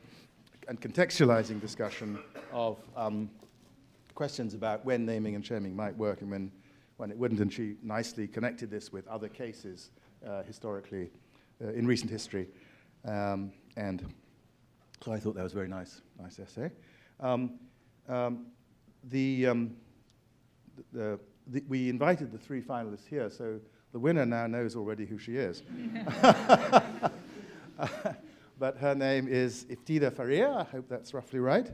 and contextualizing discussion of questions about when naming and shaming might work and when it wouldn't, and she nicely connected this with other cases historically, in recent history. And so I thought that was a very nice essay. We invited the three finalists here, so the winner now knows already who she is. But her name is Iftida Faria. I hope that's roughly right.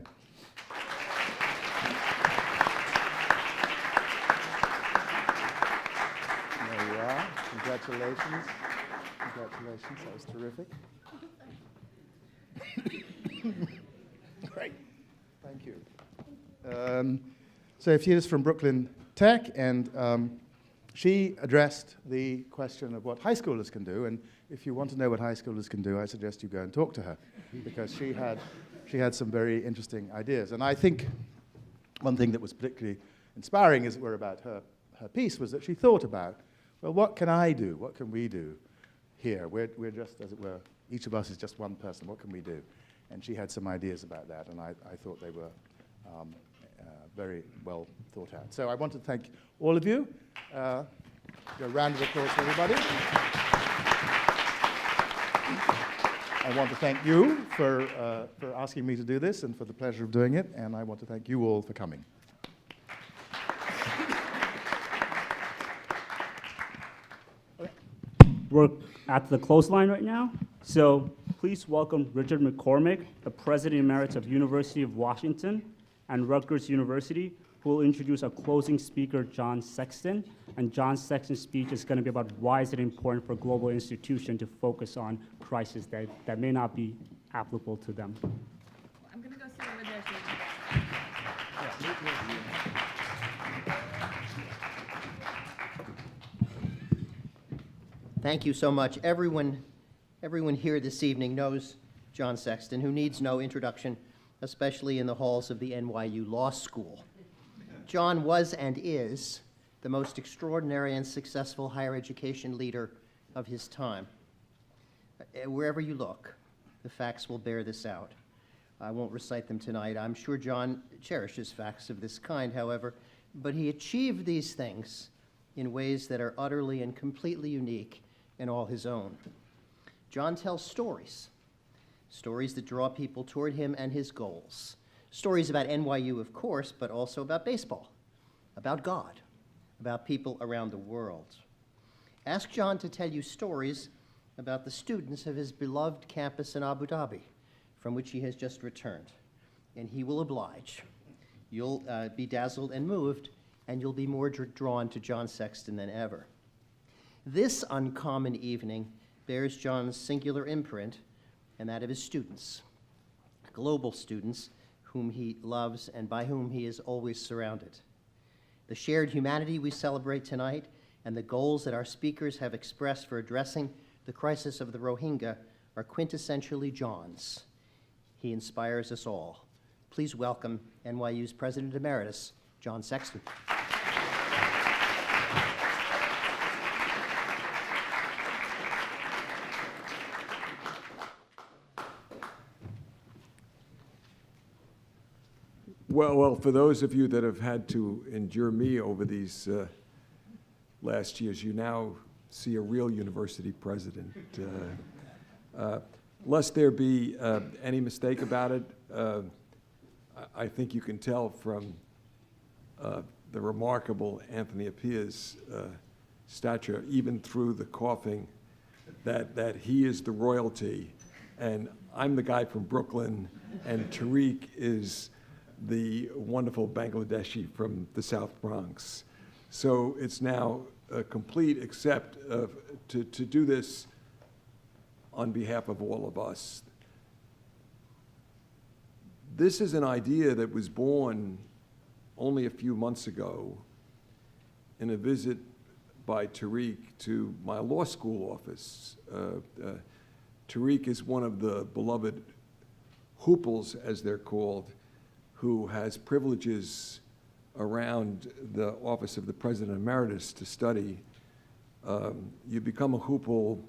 There you are. Congratulations. Congratulations. That was terrific. Great. Thank you. So Iftida's from Brooklyn Tech, and she addressed the question of what high schoolers can do, and if you want to know what high schoolers can do, I suggest you go and talk to her, because she had some very interesting ideas. And I think one thing that was particularly inspiring, as it were, about her piece was that she thought about, well, what can I do? What can we do here? We're just, as it were, each of us is just one person. What can we do? And she had some ideas about that, and I thought they were very well thought out. So I want to thank all of you. A round of applause for everybody. I want to thank you for asking me to do this and for the pleasure of doing it, and I want to thank you all for coming. We're at the clothesline right now, so please welcome Richard McCormick, the President Emeritus of University of Washington and Rutgers University, who will introduce our closing speaker, John Sexton. And John Sexton's speech is going to be about why is it important for global institutions to focus on crises that may not be applicable to them. I'm going to go sit over there. Thank you so much. Everyone here this evening knows John Sexton, who needs no introduction, especially in the halls of the NYU Law School. John was and is the most extraordinary and successful higher education leader of his time. Wherever you look, the facts will bear this out. I won't recite them tonight. I'm sure John cherishes facts of this kind, however, but he achieved these things in ways that are utterly and completely unique and all his own. John tells stories that draw people toward him and his goals. Stories about NYU, of course, but also about baseball, about God, about people around the world. Ask John to tell you stories about the students of his beloved campus in Abu Dhabi, from which he has just returned, and he will oblige. You'll be dazzled and moved, and you'll be more drawn to John Sexton than ever. This uncommon evening bears John's singular imprint and that of his students, global students whom he loves and by whom he is always surrounded. The shared humanity we celebrate tonight and the goals that our speakers have expressed for addressing the crisis of the Rohingya are quintessentially John's. He inspires us all. Please welcome NYU's President Emeritus, John Sexton. Well, for those of you that have had to endure me over these last years, you now see a real university president. Lest there be any mistake about it, I think you can tell from the remarkable Anthony Appiah's stature, even through the coughing, that he is the royalty, and I'm the guy from Brooklyn, and Tariq is the wonderful Bangladeshi from the South Bronx. So it's now complete, except to do this on behalf of all of us. This is an idea that was born only a few months ago in a visit by Tariq to my law school office. Tariq is one of the beloved hooples, as they're called, who has privileges around the office of the President Emeritus to study, you become a hoople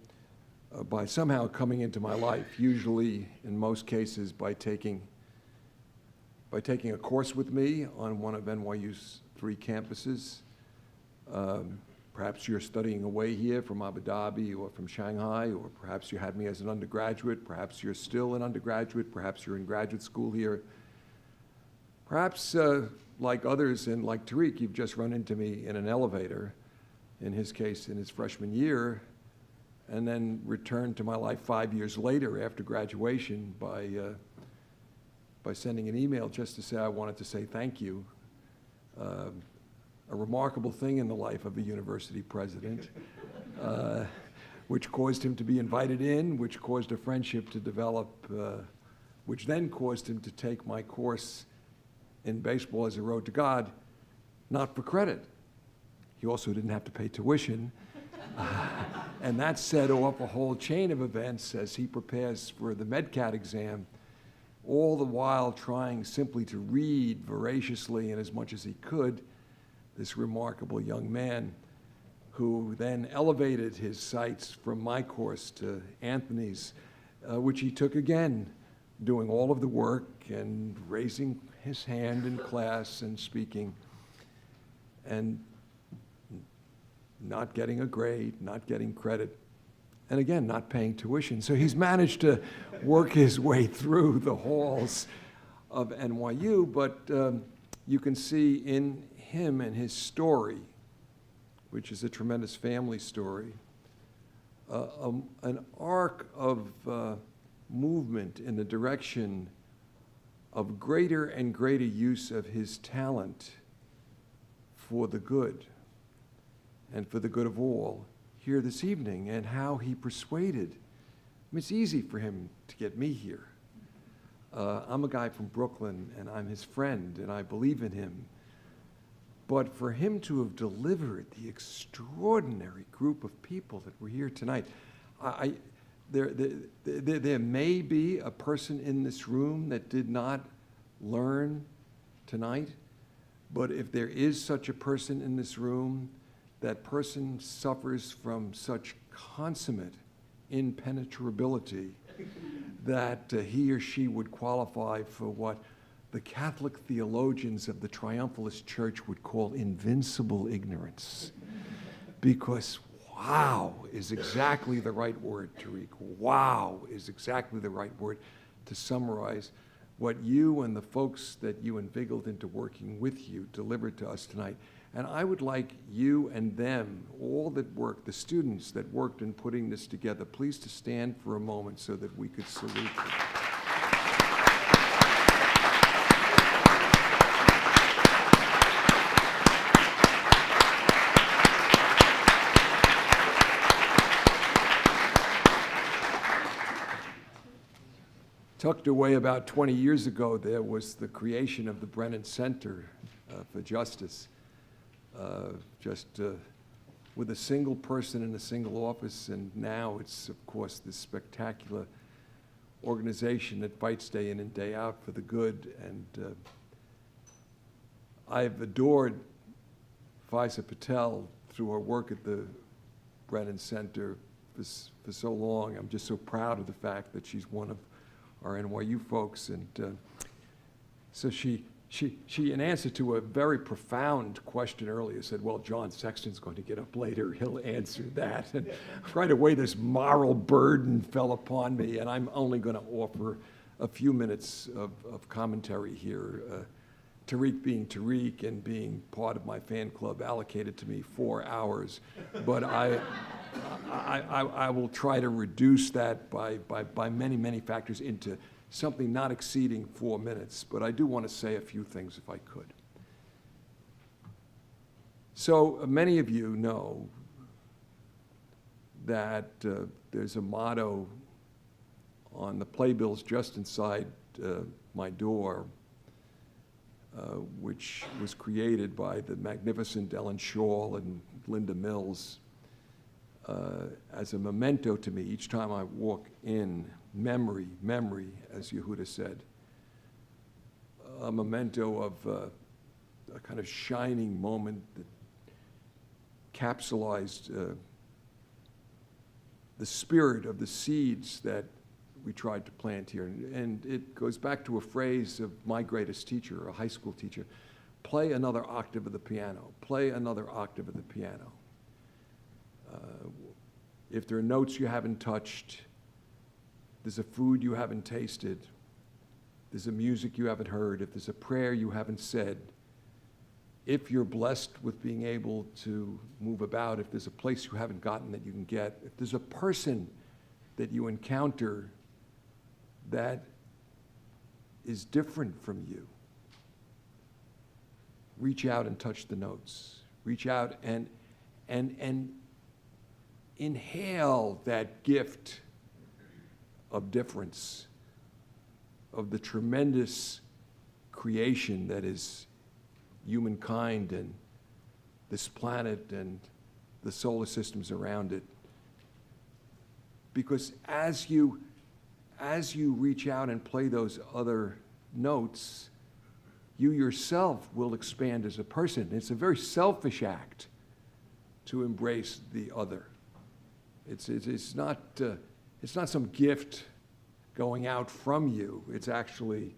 by somehow coming into my life, usually, in most cases, by taking a course with me on one of NYU's 3 campuses. Perhaps you're studying away here from Abu Dhabi or from Shanghai, or perhaps you had me as an undergraduate, perhaps you're still an undergraduate, perhaps you're in graduate school here. Perhaps, like others and like Tariq, you've just run into me in an elevator, in his case, in his freshman year, and then returned to my life 5 years later after graduation by sending an email just to say I wanted to say thank you. A remarkable thing in the life of a university president, which caused him to be invited in, which caused a friendship to develop, which then caused him to take my course in Baseball as a Road to God, not for credit. He also didn't have to pay tuition. And that set off a whole chain of events as he prepares for the MedCat exam, all the while trying simply to read voraciously and as much as he could, this remarkable young man who then elevated his sights from my course to Anthony's, which he took again, doing all of the work and raising his hand in class and speaking, and not getting a grade, not getting credit, and again, not paying tuition. So he's managed to work his way through the halls of NYU, but you can see in him and his story, which is a tremendous family story, an arc of movement in the direction of greater and greater use of his talent for the good and for the good of all here this evening, and how he persuaded. I mean, it's easy for him to get me here. I'm a guy from Brooklyn, and I'm his friend, and I believe in him. But for him to have delivered the extraordinary group of people that were here tonight, there may be a person in this room that did not learn tonight, but if there is such a person in this room, that person suffers from such consummate impenetrability that he or she would qualify for what the Catholic theologians of the Triumphalist Church would call invincible ignorance. Because wow is exactly the right word, Tariq. Wow is exactly the right word to summarize what you and the folks that you inveigled into working with you delivered to us tonight. And I would like you and them, all that worked, the students that worked in putting this together, please to stand for a moment so that we could salute them. Tucked away about 20 years ago, there was the creation of the Brennan Center for Justice. With a single person in a single office, and now it's, of course, this spectacular organization that fights day in and day out for the good. And I've adored Faiza Patel through her work at the Brennan Center for so long. I'm just so proud of the fact that she's one of our NYU folks. And so she, in answer to a very profound question earlier, said, well, John Sexton's going to get up later. He'll answer that. And right away, this moral burden fell upon me, and I'm only going to offer a few minutes of commentary here. Tariq being Tariq and being part of my fan club allocated to me 4 hours. But I will try to reduce that by many, many factors into something not exceeding 4 minutes, but I do want to say a few things if I could. So many of you know that there's a motto on the Playbills just inside my door, which was created by the magnificent Ellen Shawl and Linda Mills as a memento to me each time I walk in. Memory, memory, as Yehuda said. A memento a kind of shining moment that capsulized the spirit of the seeds that we tried to plant here. And it goes back to a phrase of my greatest teacher, a high school teacher: play another octave of the piano, play another octave of the piano. If there are notes you haven't touched, there's a food you haven't tasted, there's a music you haven't heard, if there's a prayer you haven't said, if you're blessed with being able to move about, if there's a place you haven't gotten that you can get, if there's a person that you encounter that is different from you, reach out and touch the notes. Reach out and inhale that gift of difference, of the tremendous creation that is humankind and this planet and the solar systems around it. Because as you reach out and play those other notes, you yourself will expand as a person. It's a very selfish act to embrace the other. It's not some gift going out from you. It's actually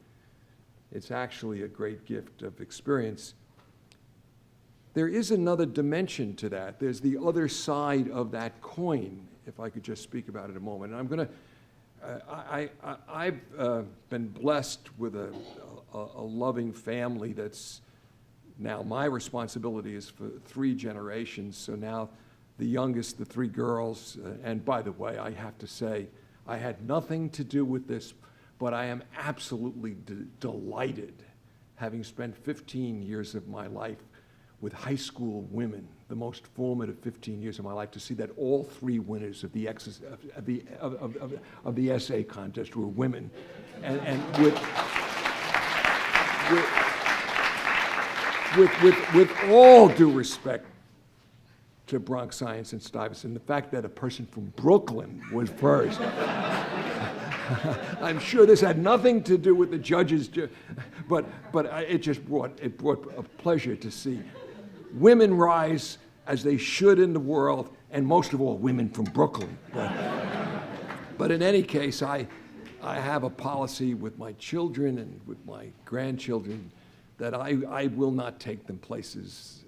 a great gift of experience. There is another dimension to that. There's the other side of that coin, if I could just speak about it a moment. And I'm going to, I've been blessed with a loving family that's now my responsibility is for 3 generations. So now the youngest, the 3 girls, and by the way, I have to say, I had nothing to do with this, but I am absolutely delighted, having spent 15 years of my life with high school women, the most formative 15 years of my life, to see that all 3 winners of the essay contest were women, and with all due respect to Bronx Science and Stuyvesant, the fact that a person from Brooklyn was first. I'm sure this had nothing to do with the judges, but it brought a pleasure to see women rise as they should in the world, and most of all, women from Brooklyn. But in any case, I have a policy with my children and with my grandchildren that I will not take them places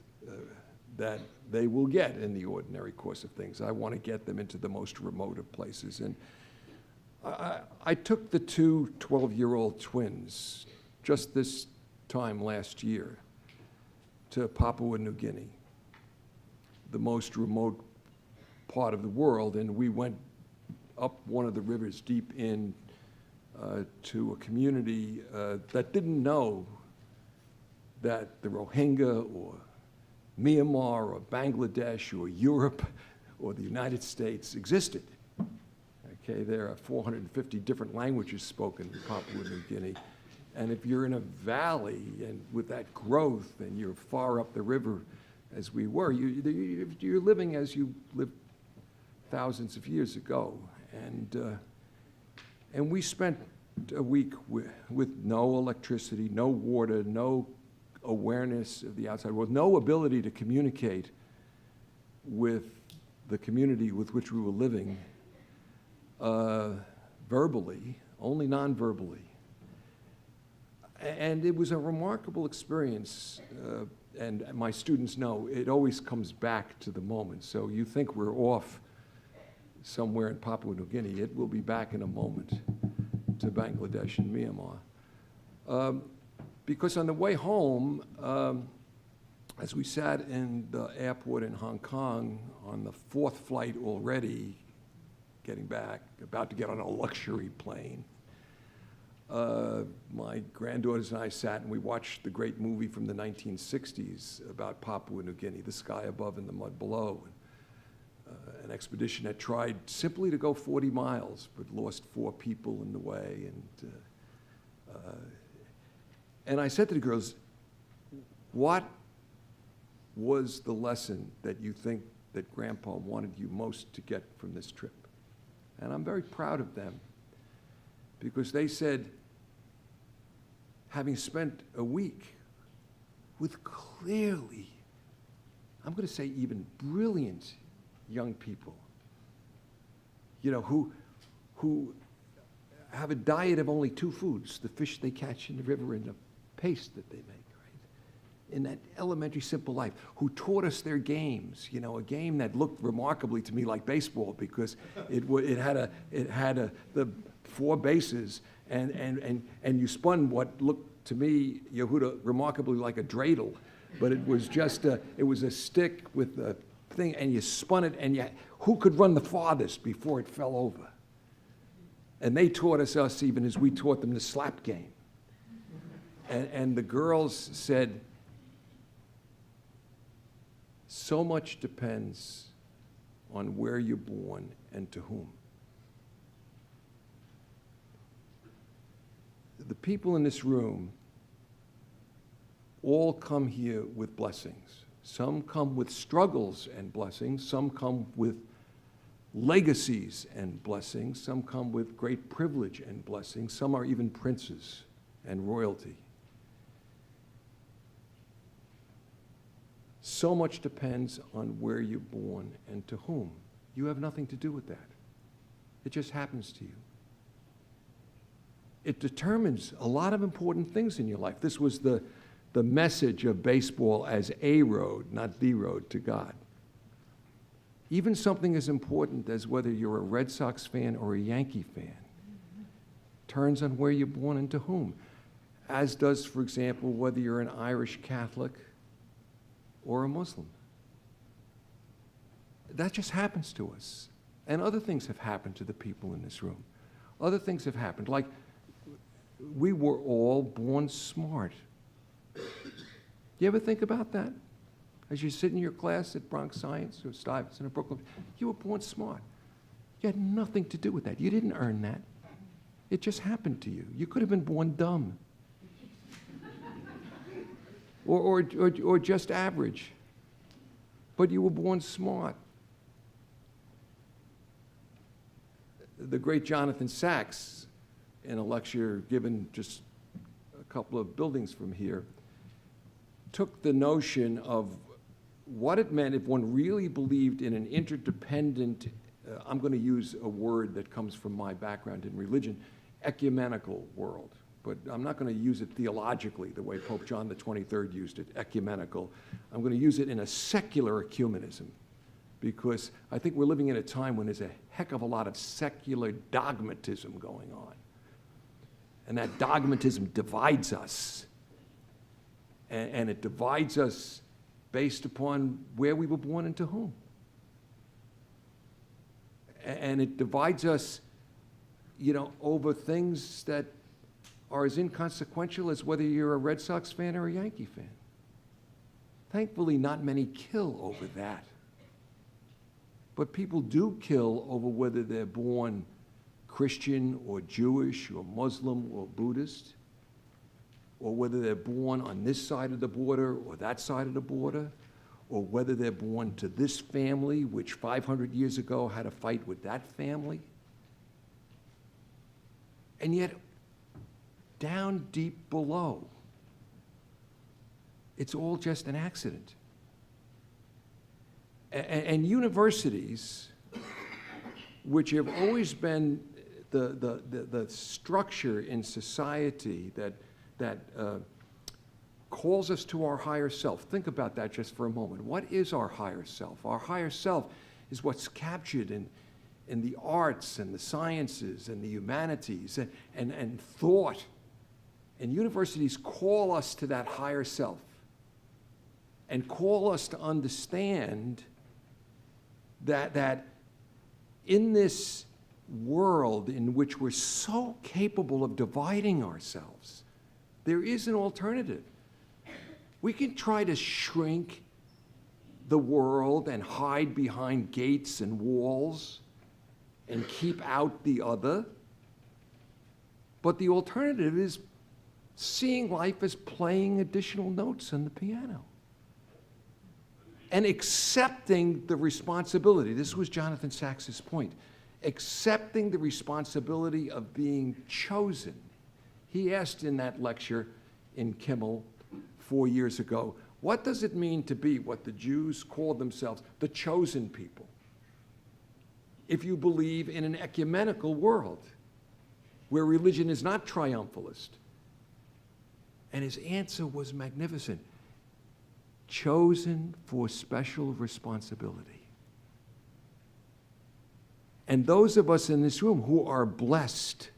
that they will get in the ordinary course of things. I want to get them into the most remote of places. And I took the 2 12-year-old twins just this time last year to Papua New Guinea, the most remote part of the world, and we went up one of the rivers deep in to a community that didn't know that the Rohingya or Myanmar or Bangladesh or Europe or the United States existed. Okay, there are 450 different languages spoken in Papua New Guinea. And if you're in a valley and with that growth and you're far up the river as we were, you're living as you lived thousands of years ago. And we spent a week with no electricity, no water, no awareness of the outside world, no ability to communicate with the community with which we were living verbally, only non-verbally. And it was a remarkable experience, and my students know it always comes back to the moment. So you think we're off somewhere in Papua New Guinea, it will be back in a moment to Bangladesh and Myanmar. Because on the way home, as we sat in the airport in Hong Kong on the 4th flight already, getting back, about to get on a luxury plane, my granddaughters and I sat and we watched the great movie from the 1960s about Papua New Guinea, The Sky Above and the Mud Below. An expedition that tried simply to go 40 miles, but lost 4 people in the way. And I said to the girls, what was the lesson that you think that Grandpa wanted you most to get from this trip? And I'm very proud of them, because they said, having spent a week with clearly, I'm going to say even brilliant young people, you know, who have a diet of only 2 foods, the fish they catch in the river and the paste that they make, right? In that elementary simple life, who taught us their games, you know, a game that looked remarkably to me like baseball because it had the 4 bases and you spun what looked to me, Yehuda, remarkably like a dreidel, but it was just it was a stick with a thing and you spun it and who could run the farthest before it fell over? And they taught us even as we taught them the slap game. And the girls said, so much depends on where you're born and to whom. The people in this room all come here with blessings. Some come with struggles and blessings. Some come with legacies and blessings. Some come with great privilege and blessings. Some are even princes and royalty. So much depends on where you're born and to whom. You have nothing to do with that. It just happens to you. It determines a lot of important things in your life. This was the message of baseball as a road, not the road to God. Even something as important as whether you're a Red Sox fan or a Yankee fan turns on where you're born and to whom, as does, for example, whether you're an Irish Catholic or a Muslim. That just happens to us. And other things have happened to the people in this room. Other things have happened, like we were all born smart. You ever think about that? As you sit in your class at Bronx Science or Stuyvesant or Brooklyn, you were born smart. You had nothing to do with that. You didn't earn that. It just happened to you. You could have been born dumb. Or just average. But you were born smart. The great Jonathan Sachs, in a lecture given just a couple of buildings from here, took the notion of what it meant if one really believed in an interdependent, I'm going to use a word that comes from my background in religion, ecumenical world. But I'm not going to use it theologically the way Pope John XXIII used it, ecumenical. I'm going to use it in a secular ecumenism, because I think we're living in a time when there's a heck of a lot of secular dogmatism going on. And that dogmatism divides us. And it divides us based upon where we were born and to whom. And it divides us, you know, over things that are as inconsequential as whether you're a Red Sox fan or a Yankee fan. Thankfully, not many kill over that. But people do kill over whether they're born Christian or Jewish or Muslim or Buddhist, or whether they're born on this side of the border or that side of the border, or whether they're born to this family, which 500 years ago had a fight with that family. And yet, down deep below, it's all just an accident. And universities, which have always been the structure in society that calls us to our higher self. Think about that just for a moment. What is our higher self? Our higher self is what's captured in the arts and the sciences and the humanities and thought. And universities call us to that higher self and call us to understand that in this world in which we're so capable of dividing ourselves, there is an alternative. We can try to shrink the world and hide behind gates and walls and keep out the other. But the alternative is seeing life as playing additional notes on the piano and accepting the responsibility. This was Jonathan Sachs's point. Accepting the responsibility of being chosen. He asked in that lecture in Kimmel 4 years ago, what does it mean to be what the Jews called themselves, the chosen people, if you believe in an ecumenical world where religion is not triumphalist? And his answer was magnificent. Chosen for special responsibility. And those of us in this room who are blessed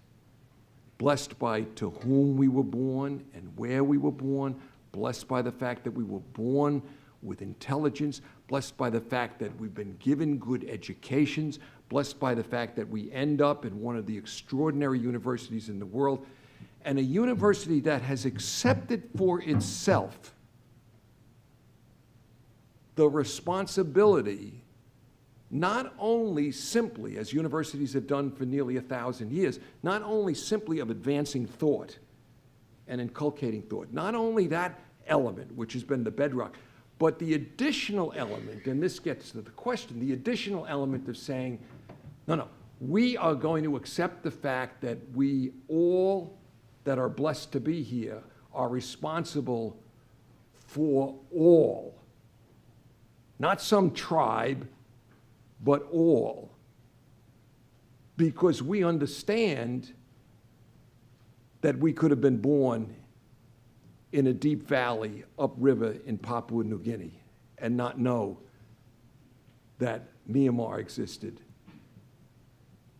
by to whom we were born and where we were born, blessed by the fact that we were born with intelligence, blessed by the fact that we've been given good educations, blessed by the fact that we end up in one of the extraordinary universities in the world, and a university that has accepted for itself the responsibility, not only simply, as universities have done for nearly 1,000 years, not only simply of advancing thought and inculcating thought, not only that element, which has been the bedrock, but the additional element, and this gets to the question, the additional element of saying, no, we are going to accept the fact that we all that are blessed to be here are responsible for all. Not some tribe, but all. Because we understand that we could have been born in a deep valley upriver in Papua New Guinea and not know that Myanmar existed,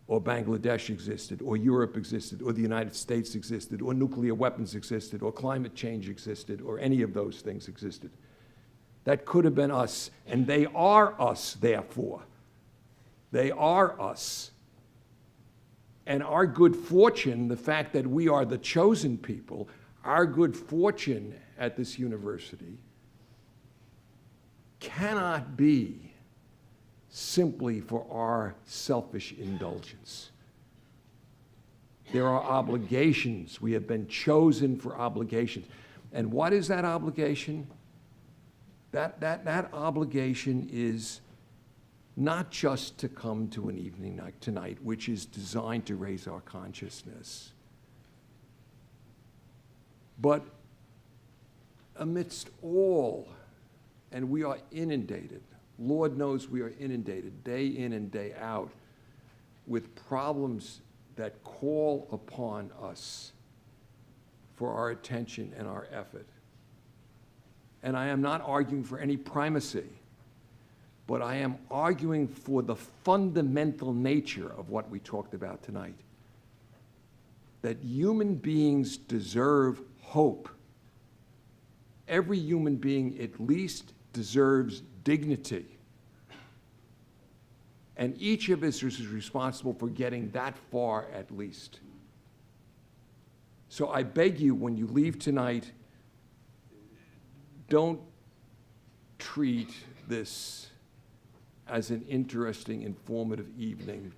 or Bangladesh existed, or Europe existed, or the United States existed, or nuclear weapons existed, or climate change existed, or any of those things existed. That could have been us, and they are us, therefore. They are us. And our good fortune, the fact that we are the chosen people, our good fortune at this university cannot be simply for our selfish indulgence. There are obligations. We have been chosen for obligations. And what is that obligation? That obligation is not just to come to an evening like tonight, which is designed to raise our consciousness, but amidst all, and we are inundated, Lord knows we are inundated day in and day out with problems that call upon us for our attention and our effort. And I am not arguing for any primacy, but I am arguing for the fundamental nature of what we talked about tonight. That human beings deserve hope. Every human being at least deserves dignity. And each of us is responsible for getting that far at least. So I beg you, when you leave tonight, don't treat this as an interesting, informative evening,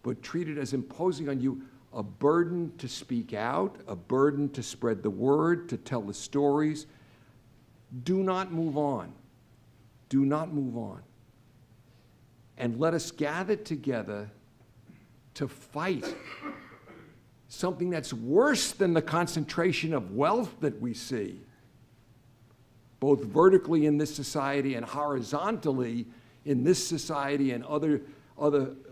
but treat it as imposing on you a burden to speak out, a burden to spread the word, to tell the stories. Do not move on. Do not move on. And let us gather together to fight something that's worse than the concentration of wealth that we see, both vertically in this society and horizontally in this society and other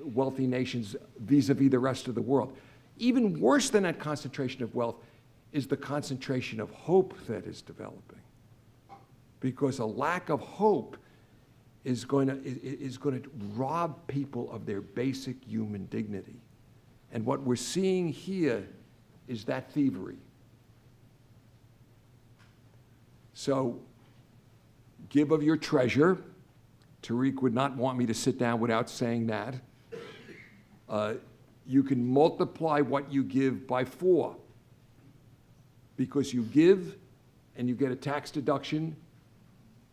wealthy nations vis-a-vis the rest of the world. Even worse than that concentration of wealth is the concentration of hope that is developing. Because a lack of hope is going to rob people of their basic human dignity. And what we're seeing here is that thievery. So, give of your treasure. Tariq would not want me to sit down without saying that. You can multiply what you give by 4. Because you give and you get a tax deduction,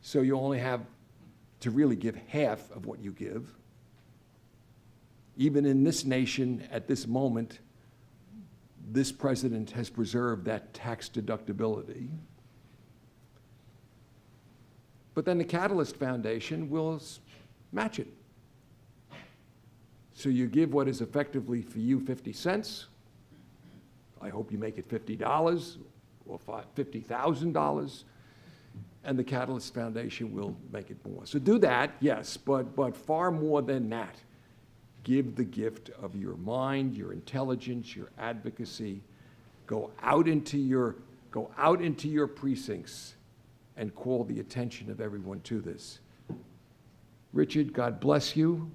so you only have to really give half of what you give. Even in this nation, at this moment, this president has preserved that tax deductibility. But then the Catalyst Foundation will match it. So you give what is effectively for you 50 cents. I hope you make it $50 or $50,000. and the Catalyst Foundation will make it more. So do that, yes, but far more than that. Give the gift of your mind, your intelligence, your advocacy. Go out into your precincts and call the attention of everyone to this. Richard, God bless you.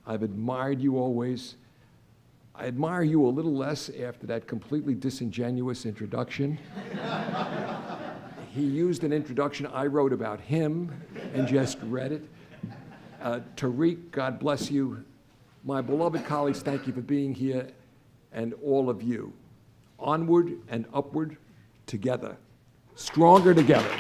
I've admired you always. I admire you a little less after that completely disingenuous introduction. He used an introduction I wrote about him and just read it. Tariq, God bless you. My beloved colleagues, thank you for being here, and all of you. Onward and upward together, stronger together.